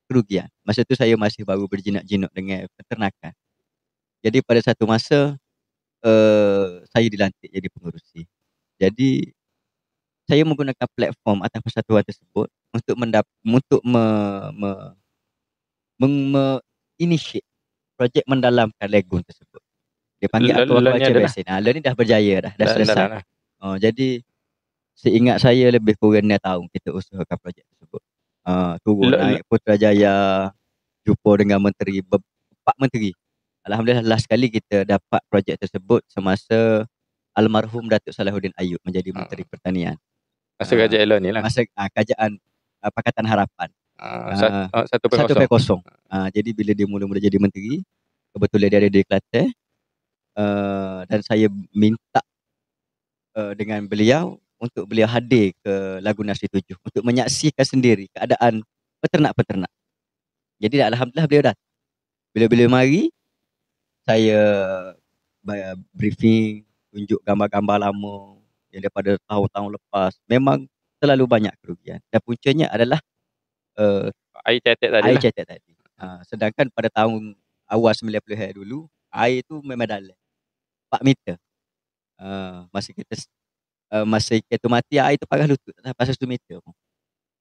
kerugian. Masa tu saya masih baru berjinak-jinak dengan peternakan. Jadi pada satu masa saya dilantik jadi pengurusi. Jadi saya menggunakan platform atas persatuan tersebut untuk initiate projek mendalamkan lagoon tersebut. Dia panggil aquaculture basin. Learn ni dah berjaya dah selesai. Jadi seingat saya lebih kurang 2 tahun kita usahakan projek tersebut. Turun naik Putrajaya, jumpa dengan menteri, 4 menteri. Alhamdulillah last kali kita dapat projek tersebut semasa almarhum Datuk Salahuddin Ayub menjadi Menteri Pertanian. Masa kerajaan Elon ni lah. Masa kerajaan Pakatan Harapan. 1.0. Jadi bila dia mula-mula jadi menteri, kebetulan dia ada di Kelantan, dan saya minta dengan beliau untuk beliau hadir ke Lagu Nasri 7 untuk menyaksikan sendiri keadaan peternak-peternak. Jadi alhamdulillah beliau datang. Bila beliau mari, saya briefing, tunjuk gambar-gambar lama yang daripada tahun-tahun lepas. Memang terlalu banyak kerugian. Dan puncanya adalah air cetek tadi. Sedangkan pada tahun awal 90-an dulu, air tu memang dalam 4 meter. Masa ikan tu mati, air tu parah lutut, tak sampai 1 meter pun.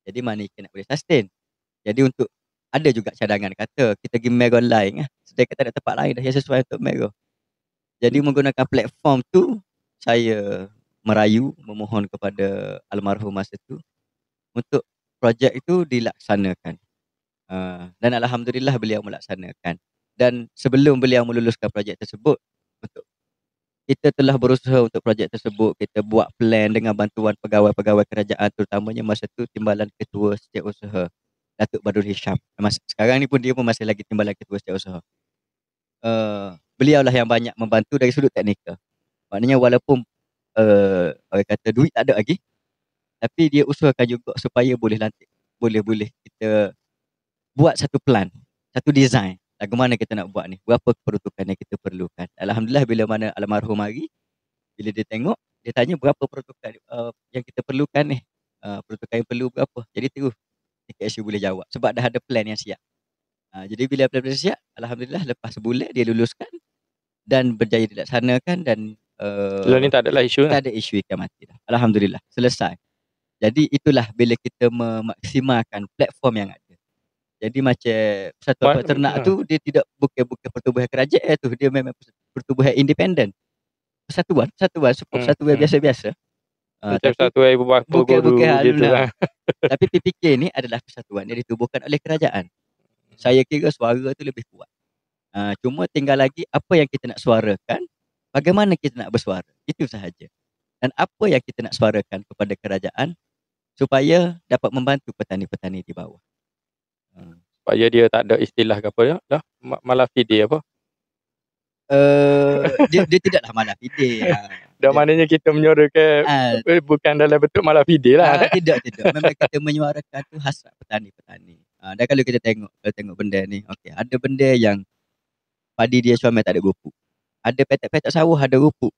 Jadi mana ikan nak boleh sustain. Jadi untuk ada juga cadangan kata kita pergi merah online, sedangkan tak ada tempat lain dah yang sesuai untuk merah. Jadi menggunakan platform tu, saya merayu, memohon kepada almarhum masa tu untuk projek itu dilaksanakan. Dan alhamdulillah beliau melaksanakan. Dan sebelum beliau meluluskan projek tersebut, kita telah berusaha untuk projek tersebut. Kita buat plan dengan bantuan pegawai-pegawai kerajaan, terutamanya masa tu Timbalan Ketua Setiausaha Datuk Badrul Hisham. Sekarang ni pun dia pun masih lagi Timbalan Ketua Setiausaha. Beliau lah yang banyak membantu dari sudut teknikal. Maknanya walaupun orang kata duit tak ada lagi, tapi dia usahakan juga supaya boleh kita buat satu plan, satu design. Lagu mana kita nak buat ni, berapa peruntukan yang kita perlukan. Alhamdulillah bila mana almarhum mari, bila dia tengok, dia tanya berapa peruntukan yang kita perlukan ni, peruntukan yang perlu berapa. Jadi terus TKSU boleh jawab sebab dah ada plan yang siap. Jadi bila plan siap, alhamdulillah lepas sebulan dia luluskan dan berjaya dilaksanakan. Dan ni tak adalah isu tak ada isu ikan mati dah. Alhamdulillah selesai. Jadi itulah bila kita memaksimalkan platform yang ada. Jadi macam Persatuan Peternak tu dia tidak bukan pertubuhan kerajaan tu, dia memang pertubuhan independen. Persatuan biasa-biasa. Macam persatuan ibu bapa guru gitu lah. Tapi PPK ni adalah persatuan yang ditubuhkan oleh kerajaan. Saya kira suara tu lebih kuat. Cuma tinggal lagi apa yang kita nak suarakan, bagaimana kita nak bersuara. Itu sahaja. Dan apa yang kita nak suarakan kepada kerajaan supaya dapat membantu petani-petani di bawah. Supaya dia tak ada istilah ke apa dah, malah fide apa. Dia tidaklah malah fide. Dah maknanya kita menyuarakan bukan dalam bentuk malah fide lah. Tidak. Memang kita menyuarakan tu hasrat petani-petani. Dan kalau kita tengok benda ni, okey, ada benda yang padi dia suami tak ada gopuk. ada petak-petak sawah, ada rupuk.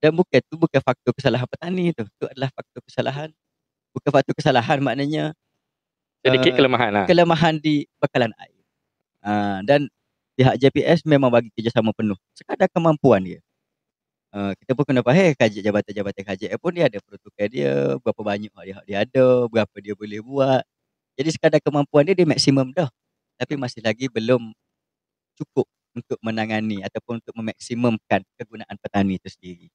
Dan bukan faktor kesalahan petani tu. Itu adalah faktor kesalahan, bukan faktor kesalahan, maknanya Sedikit uh, kelemahan lah. kelemahan di bekalan air. Dan pihak JPS memang bagi kerjasama penuh sekadar kemampuan dia. Kita pun kena faham jabatan-jabatan KJL pun dia ada protokol dia, berapa banyak hak dia ada, berapa dia boleh buat. Jadi sekadar kemampuan dia maksimum dah. Tapi masih lagi belum cukup untuk menangani ataupun untuk memaksimumkan kegunaan petani itu sendiri.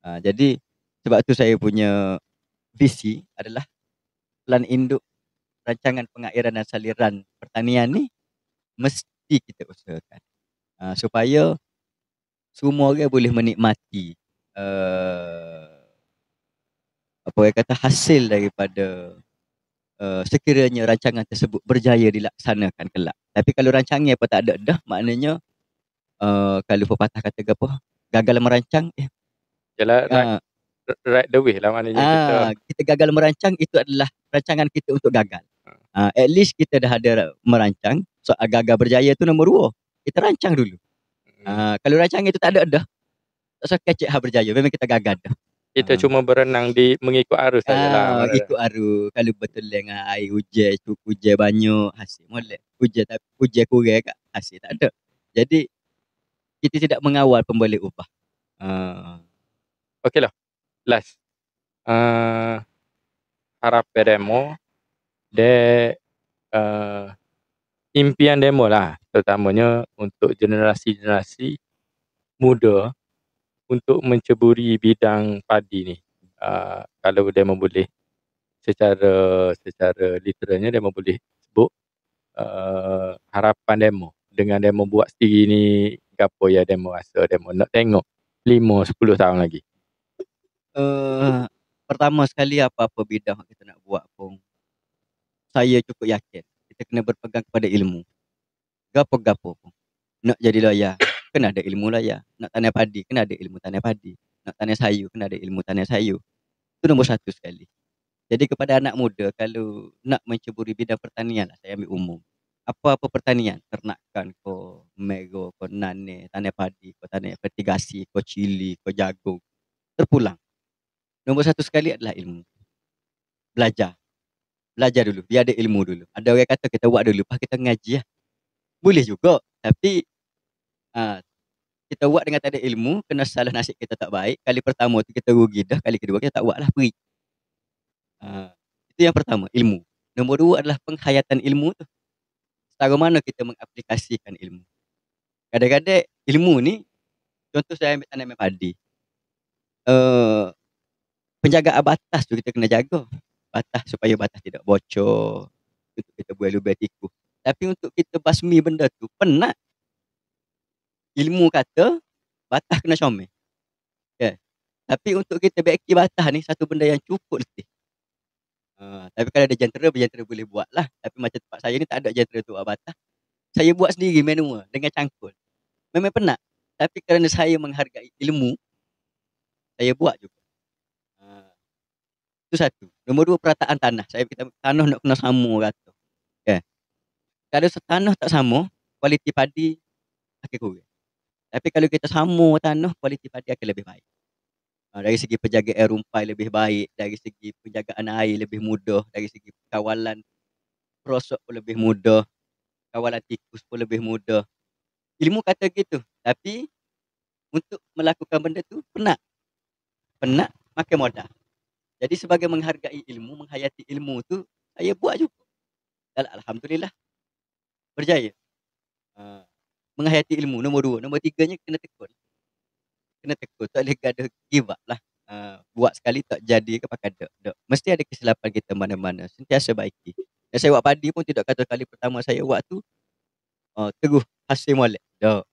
Jadi sebab tu saya punya visi adalah plan induk rancangan pengairan dan saliran pertanian ni mesti kita usahakan supaya semua orang boleh menikmati apa yang kata hasil daripada sekiranya rancangan tersebut berjaya dilaksanakan kelak. Tapi kalau rancangan apa tak ada dah, maknanya kalau pepatah kata apa, gagal merancang Yalah, uh, right the way lah maknanya kita gagal merancang itu adalah rancangan kita untuk gagal. uh, At least kita dah ada merancang. So gagal berjaya tu nombor 2. Kita rancang dulu. Kalau rancangan itu tak ada dah, tak usah kecek berjaya. Memang kita gagal dah. kita cuma berenang di mengikut arus sajalah. Ikut arus. Kalau betul dengan air hujan banyak, hasil molek. Hujan kurang kat, hasil tak ada. Jadi kita tidak mengawal pembalik upah. Okey lah. Last. Harapan demo de impian demo lah, terutamanya untuk generasi-generasi muda untuk menceburi bidang padi ni. Kalau demo boleh secara literalnya demo boleh sebut harapan demo dengan demo buat sendiri ni, gapo ya demo rasa demo nak tengok 5-10 tahun lagi. Pertama sekali apa-apa bidang kita nak buat pun, saya cukup yakin kita kena berpegang kepada ilmu. Gapo-gapo pun. Nak jadi lawyer, kena ada ilmu lawyer. Nak tanam padi, kena ada ilmu tanam padi. Nak tanam sayur, kena ada ilmu tanam sayur. Itu nombor satu sekali. Jadi kepada anak muda, kalau nak menceburi bidang pertanian lah, saya ambil umum. Apa-apa pertanian, ternakan ko, mego ko, nane, tanam padi ko, tanam fertigasi ko, cili ko, jagung, terpulang. Nombor satu sekali adalah ilmu. Belajar dulu, biar ada ilmu dulu. Ada orang kata kita buat dulu, lepas kita ngaji lah. Boleh juga, tapi kita buat dengan tak ada ilmu, kena salah nasib kita tak baik. Kali pertama tu kita rugi dah, kali kedua kita tak buat lah, pergi. Itu yang pertama, ilmu. Nombor 2 adalah penghayatan ilmu tu. Setara mana kita mengaplikasikan ilmu. Kadang-kadang ilmu ni, contoh saya ambil tanaman padi. Penjagaan batas tu kita kena jaga. Batas supaya batas tidak bocor. Untuk kita buat lubang tikus. Tapi untuk kita basmi benda tu, penat. Ilmu kata, batas kena comel. Okay. Tapi untuk kita baiki batas ni, satu benda yang cukup letih. Tapi kalau ada jentera boleh buat lah. Tapi macam tempat saya ni tak ada jentera tu buat batas. Saya buat sendiri manual dengan cangkul. Memang penat. Tapi kerana saya menghargai ilmu, saya buat juga. Itu satu. Nombor 2, perataan tanah. Kita tanah nak kena sama kata. Okay. Kalau tanah tak sama, kualiti padi akan kurang. Tapi kalau kita sama tanah, kualiti padi akan lebih baik. Dari segi penjagaan rumpai lebih baik, dari segi penjagaan air lebih mudah, dari segi kawalan perosok pun lebih mudah, kawalan tikus pun lebih mudah. Ilmu kata gitu, tapi untuk melakukan benda tu penat makan modal. Jadi sebagai menghargai ilmu, menghayati ilmu tu, saya buat juga. Dan alhamdulillah berjaya. Menghayati ilmu nombor 2. Nombor 3-nya kena tekun. Tak boleh ada give up lah. Buat sekali tak jadi ke pakai dek. Mesti ada kesilapan kita mana-mana. Sentiasa baiki. Dan saya buat padi pun tidak kata kali pertama saya buat tu terus hasil molek. Tak.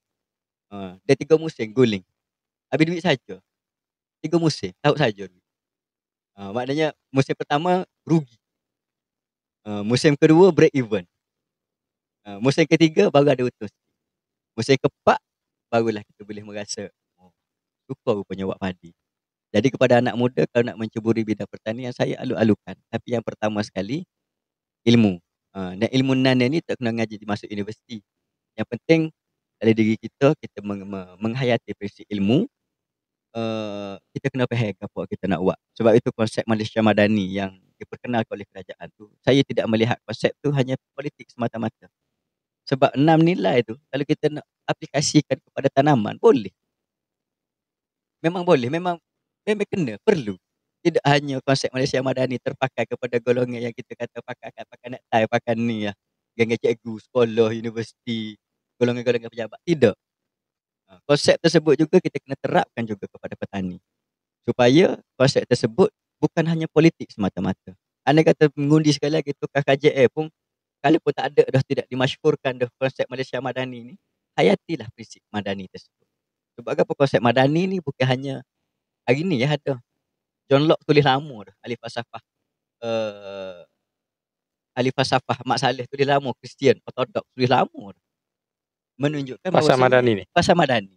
Dia 3 musim guling. Habis duit saja. 3 musim, tahu saja duit. Maknanya musim pertama rugi. Musim kedua break even. Musim ketiga baru ada untung. Musim keempat barulah kita boleh merasa suka rupanya buat padi. Jadi kepada anak muda, kalau nak menceburi bidang pertanian, saya alu-alukan. Tapi yang pertama sekali, ilmu. Dan ilmu nana ni tak kena ngaji di masuk universiti. Yang penting dalam diri kita, kita menghayati prinsip ilmu, kita kena faham apa kita nak buat. Sebab itu konsep Malaysia Madani yang diperkenalkan oleh kerajaan tu, saya tidak melihat konsep tu hanya politik semata-mata. Sebab 6 nilai tu kalau kita nak aplikasikan kepada tanaman, boleh. Memang boleh, memang kena, perlu. Tidak hanya konsep Malaysia Madani terpakai kepada golongan yang kita kata pakai necktie, pakai ni lah. Geng cikgu, sekolah, universiti, golongan-golongan pejabat. Tidak. Konsep tersebut juga kita kena terapkan juga kepada petani. Supaya konsep tersebut bukan hanya politik semata-mata. Anda kata mengundi sekali lagi tukar KJL pun, kalau pun tak ada dah, tidak dimasyhurkan dah konsep Malaysia Madani ni, hayatilah prinsip Madani tersebut. Sebab apa konsep Madani ni bukan hanya hari ni ya ada. John Locke tulis lama dah, ahli falsafah Mak Saleh tulis lama, Kristian Orthodox tulis lama dah. Menunjukkan Pasal Madani ni. pasal Madani.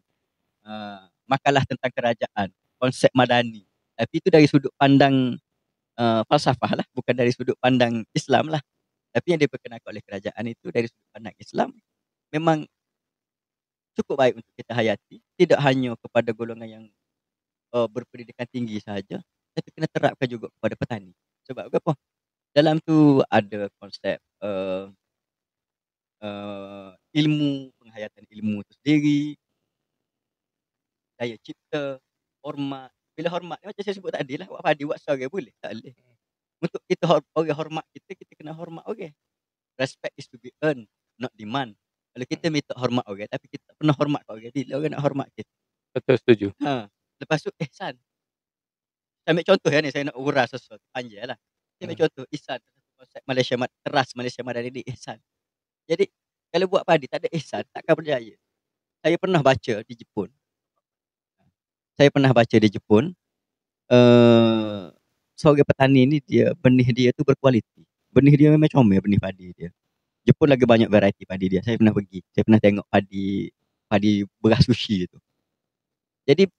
Makalah tentang kerajaan, konsep Madani. Tapi itu dari sudut pandang falsafah lah, bukan dari sudut pandang Islam lah. Tapi yang diperkenalkan oleh kerajaan itu dari sudut pandang Islam memang cukup baik untuk kita hayati. Tidak hanya kepada golongan yang berpendidikan tinggi sahaja, tapi kena terapkan juga kepada petani. Sebab apa? Dalam tu ada konsep ilmu, penghayatan ilmu itu sendiri, daya cipta, hormat. Bila hormat macam saya sebut tadi lah, buat padi, buat sorang boleh, tak boleh. Untuk kita orang hormat kita kena hormat orang. Respect is to be earned, not demand. Kalau kita minta hormat orang tapi kita tak pernah hormat kat orang, bila orang nak hormat kita? Betul, setuju. Lepas tu ihsan. Saya ambil contoh ya ni, saya nak uras sesuatu panjang lah. Saya ambil contoh ihsan, konsep Malaysia Madani ni ihsan. Jadi kalau buat padi tak ada ihsan, takkan berjaya. Saya pernah baca di Jepun. Seorang petani ni, benih dia tu berkualiti. Benih dia memang comel, benih padi dia. Jepun lagi banyak variety padi dia. Saya pernah pergi. Saya pernah tengok padi beras sushi tu. Jadi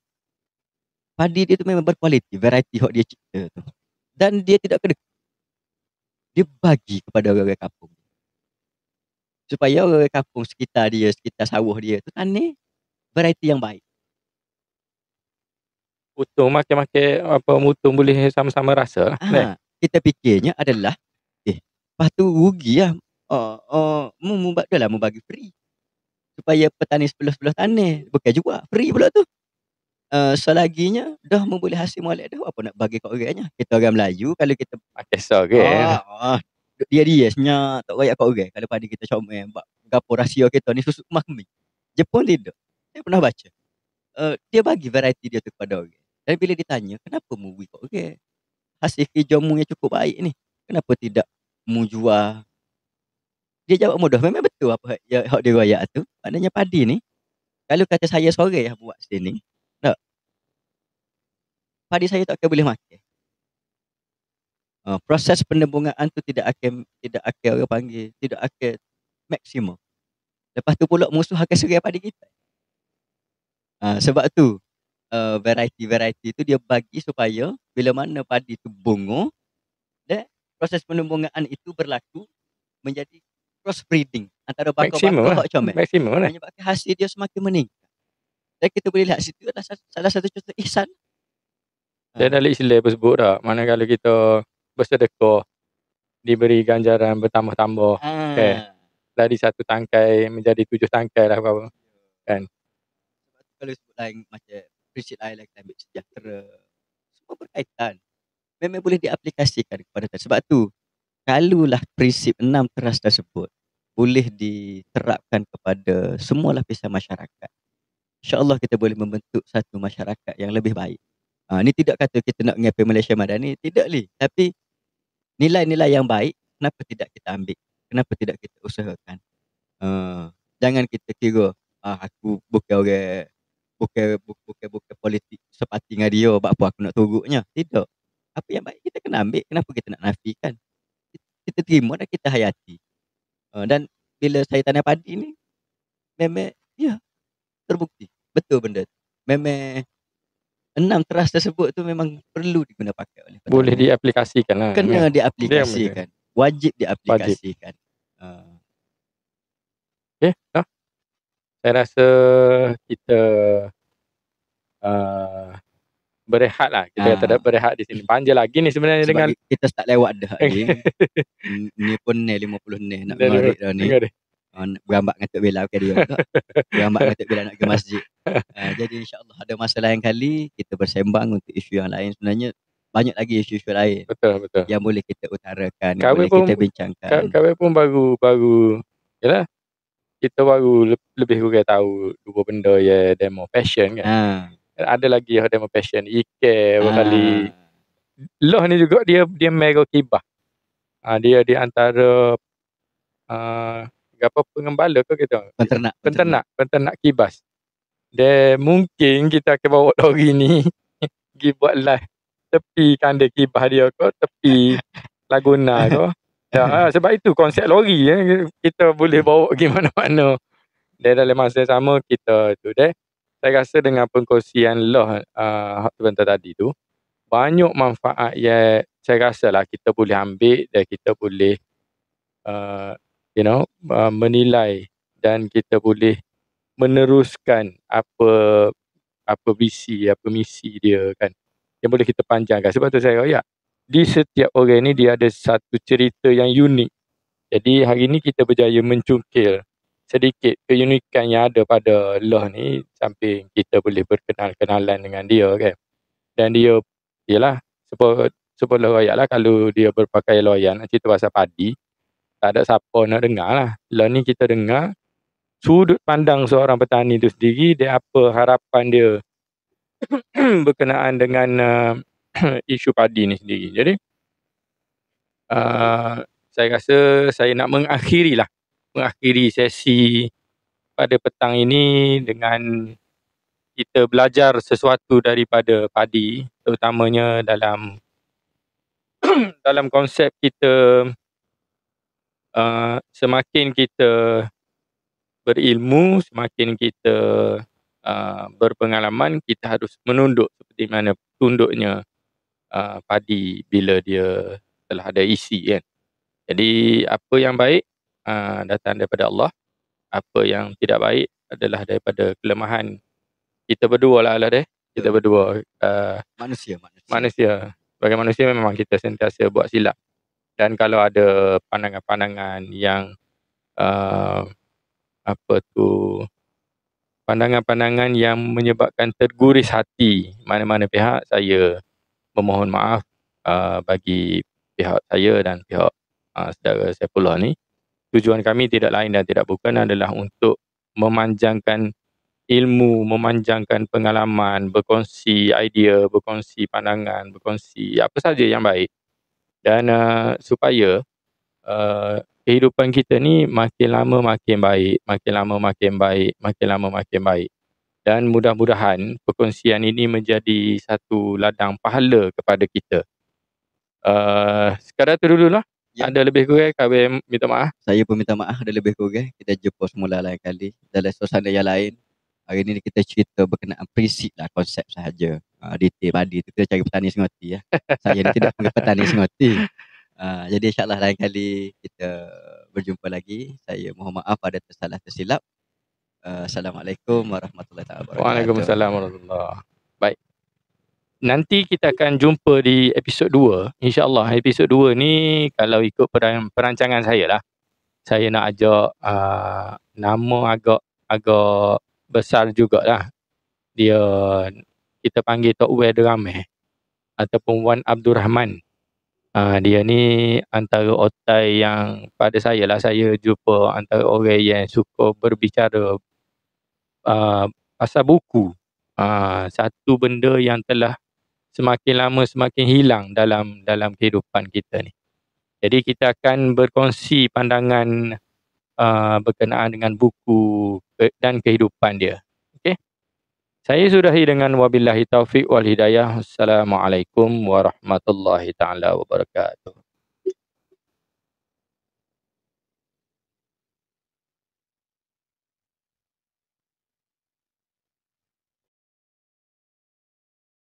padi dia tu memang berkualiti, variety hok dia cipta tu. Dan dia tidak kedekut. Dia bagi kepada orang-orang kampung. Supaya orang kampung sekitar dia, sekitar sawah dia tu tanam variety yang baik. Mutung makan mutung boleh sama-sama rasa lah. Kita fikirnya adalah lepas tu rugi lah. Membuat dah lah membagi free. Supaya petani sebelah-sebelah tanah bukan jual free pula tu. Selaginya dah memboleh hasil molek dah, apa nak bagi kat orangnya. Kita orang Melayu kalau kita pakai sorang dia senyap tak royak kat orang. Kalau padi kita comel, gapo rahsia kita ni susuk mahmi. Jepun tidak. Saya pernah baca. Dia bagi variety dia tu kepada orang. Dan bila ditanya, kenapa mu bagi kat orang? Hasil kerjamu yang cukup baik ni, kenapa tidak mu jual? Dia jawab mudah, memang betul apa yang dia royak tu. Maknanya padi ni, kalau kata saya seorang yang buat sini, padi saya tak akan boleh makan. Proses penembungaan tu tidak akan orang panggil, tidak akan maksimum. Lepas tu pula musuh akan serang padi kita. Sebab tu variety tu dia bagi supaya bila mana padi tu bunga, dan proses penembungaan itu berlaku menjadi cross breeding antara bakal-bakal hok comel. Maksimum lah. Menyebabkan hasil dia semakin meningkat. Dan kita boleh lihat situ adalah salah satu contoh ihsan. Dan dalam Islam pun sebut tak, mana kalau kita bersedekah diberi ganjaran bertambah-tambah. Dari satu tangkai menjadi 7 tangkai lah apa. Kan. Kalau sebut lain macam prinsip lain lagi ambil sejahtera, semua berkaitan. Memang boleh diaplikasikan kepada kita. Sebab tu kalaulah prinsip 6 teras tersebut boleh diterapkan kepada semua lapisan masyarakat, insya-Allah kita boleh membentuk satu masyarakat yang lebih baik. Ni tidak kata kita nak mengapai Malaysia Madani, tidak li. Tapi nilai-nilai yang baik kenapa tidak kita ambil? Kenapa tidak kita usahakan? Jangan kita kira aku bukan orang, bukan politik sepati dengan dia, buat apa aku nak turutnya. Tidak. Apa yang baik kita kena ambil, kenapa kita nak nafikan? Kita terima dan kita hayati. Dan bila saya tanam padi ni, memang ya terbukti betul benda tu. Memang 6 teras tersebut tu memang perlu diguna pakai oleh petani. Boleh diaplikasikan lah. Kena diaplikasikan. Wajib diaplikasikan. Wajib. Okay, saya rasa kita uh, berehat lah. Kita kata dah berehat di sini. Panjang lagi ni sebenarnya Sebab dengan kita start lewat dah ni. Ni pun ni 50 ni nak mengarik dah ni. dengar dia. Nak berambak dengan Tok Bella okey dia tak? Berambak dengan Tok Bella nak ke masjid. Jadi insya-Allah ada masa lain kali kita bersembang untuk isu yang lain. Sebenarnya banyak lagi isu-isu lain Betul. yang boleh kita utarakan, yang Kami boleh kita bincangkan. kami pun baru yalah, kita baru lebih kurang tahu dua benda ya, demo fashion kan. Ada lagi yang demo fashion Ike kali. Loh ni juga dia mega kibah. Dia di antara apa pengembala ke kita? Penternak kibas. Dan mungkin kita akan bawa lori ni pergi buat live tepi kandang kibah dia ke, tepi Laguna ke. Ya, sebab itu konsep lori kita boleh bawa pergi mana-mana. Dan dalam masa yang sama kita tu saya rasa dengan pengkongsian lah sebentar tadi tu banyak manfaat yang saya rasa lah kita boleh ambil dan kita boleh menilai dan kita boleh meneruskan apa visi, apa misi dia kan. Yang boleh kita panjangkan. Sebab tu saya royak. Di setiap orang ni dia ada satu cerita yang unik. Jadi hari ni kita berjaya mencungkil sedikit keunikan yang ada pada Loh ni. Samping kita boleh berkenal-kenalan dengan dia kan. Dan dia, yalah, sepuluh royak lah kalau dia berpakaian loyan, nak cerita pasal padi. Tak ada siapa nak dengar lah. Loh ni kita dengar sudut pandang seorang petani itu sendiri, dia apa harapan dia berkenaan dengan isu padi ni sendiri. Jadi saya rasa saya nak mengakhiri sesi pada petang ini dengan kita belajar sesuatu daripada padi, terutamanya dalam dalam konsep kita semakin kita berilmu, semakin kita berpengalaman, kita harus menunduk seperti mana tunduknya padi bila dia telah ada isi kan. Jadi apa yang baik datang daripada Allah, apa yang tidak baik adalah daripada kelemahan kita berdua lah kita berdua manusia. Sebagai manusia memang kita sentiasa buat silap. Dan kalau ada pandangan-pandangan yang pandangan-pandangan yang menyebabkan terguris hati mana-mana pihak, saya memohon maaf bagi pihak saya dan pihak saudara Saifullah ni. Tujuan kami tidak lain dan tidak bukan adalah untuk memanjangkan ilmu, memanjangkan pengalaman, berkongsi idea, berkongsi pandangan, berkongsi apa saja yang baik. Dan supaya kehidupan kita ni makin lama makin baik, makin lama makin baik, makin lama makin baik. Dan mudah-mudahan perkongsian ini menjadi satu ladang pahala kepada kita. Sekadar tu dululah. Ya. Ada lebih kurang kami minta maaf. Saya pun minta maaf ada lebih kurang. Kita jumpa semula lain kali dalam suasana yang lain. Hari ni kita cerita berkenaan prinsip lah, konsep sahaja. Detail padi tu kita cari petani sengoti ya. Saya ni tidak panggil petani sengoti. Jadi insyaAllah lain kali kita berjumpa lagi. Saya mohon maaf ada tersalah tersilap. Assalamualaikum warahmatullahi wabarakatuh. Waalaikumsalam warahmatullahi wabarakatuh. Baik. Nanti kita akan jumpa di episod 2. InsyaAllah episod 2 ni kalau ikut perancangan saya lah. Saya nak ajak nama agak besar jugalah. Dia kita panggil Tok Wer Derameh ataupun Wan Abdul Rahman. Dia ni antara otai yang pada saya lah, saya jumpa antara orang yang suka berbicara pasal buku. Satu benda yang telah semakin lama semakin hilang dalam kehidupan kita ni. Jadi kita akan berkongsi pandangan berkenaan dengan buku dan kehidupan dia. Okey. Saya sudahi dengan wabillahi taufiq wal hidayah. Assalamualaikum warahmatullahi taala wabarakatuh.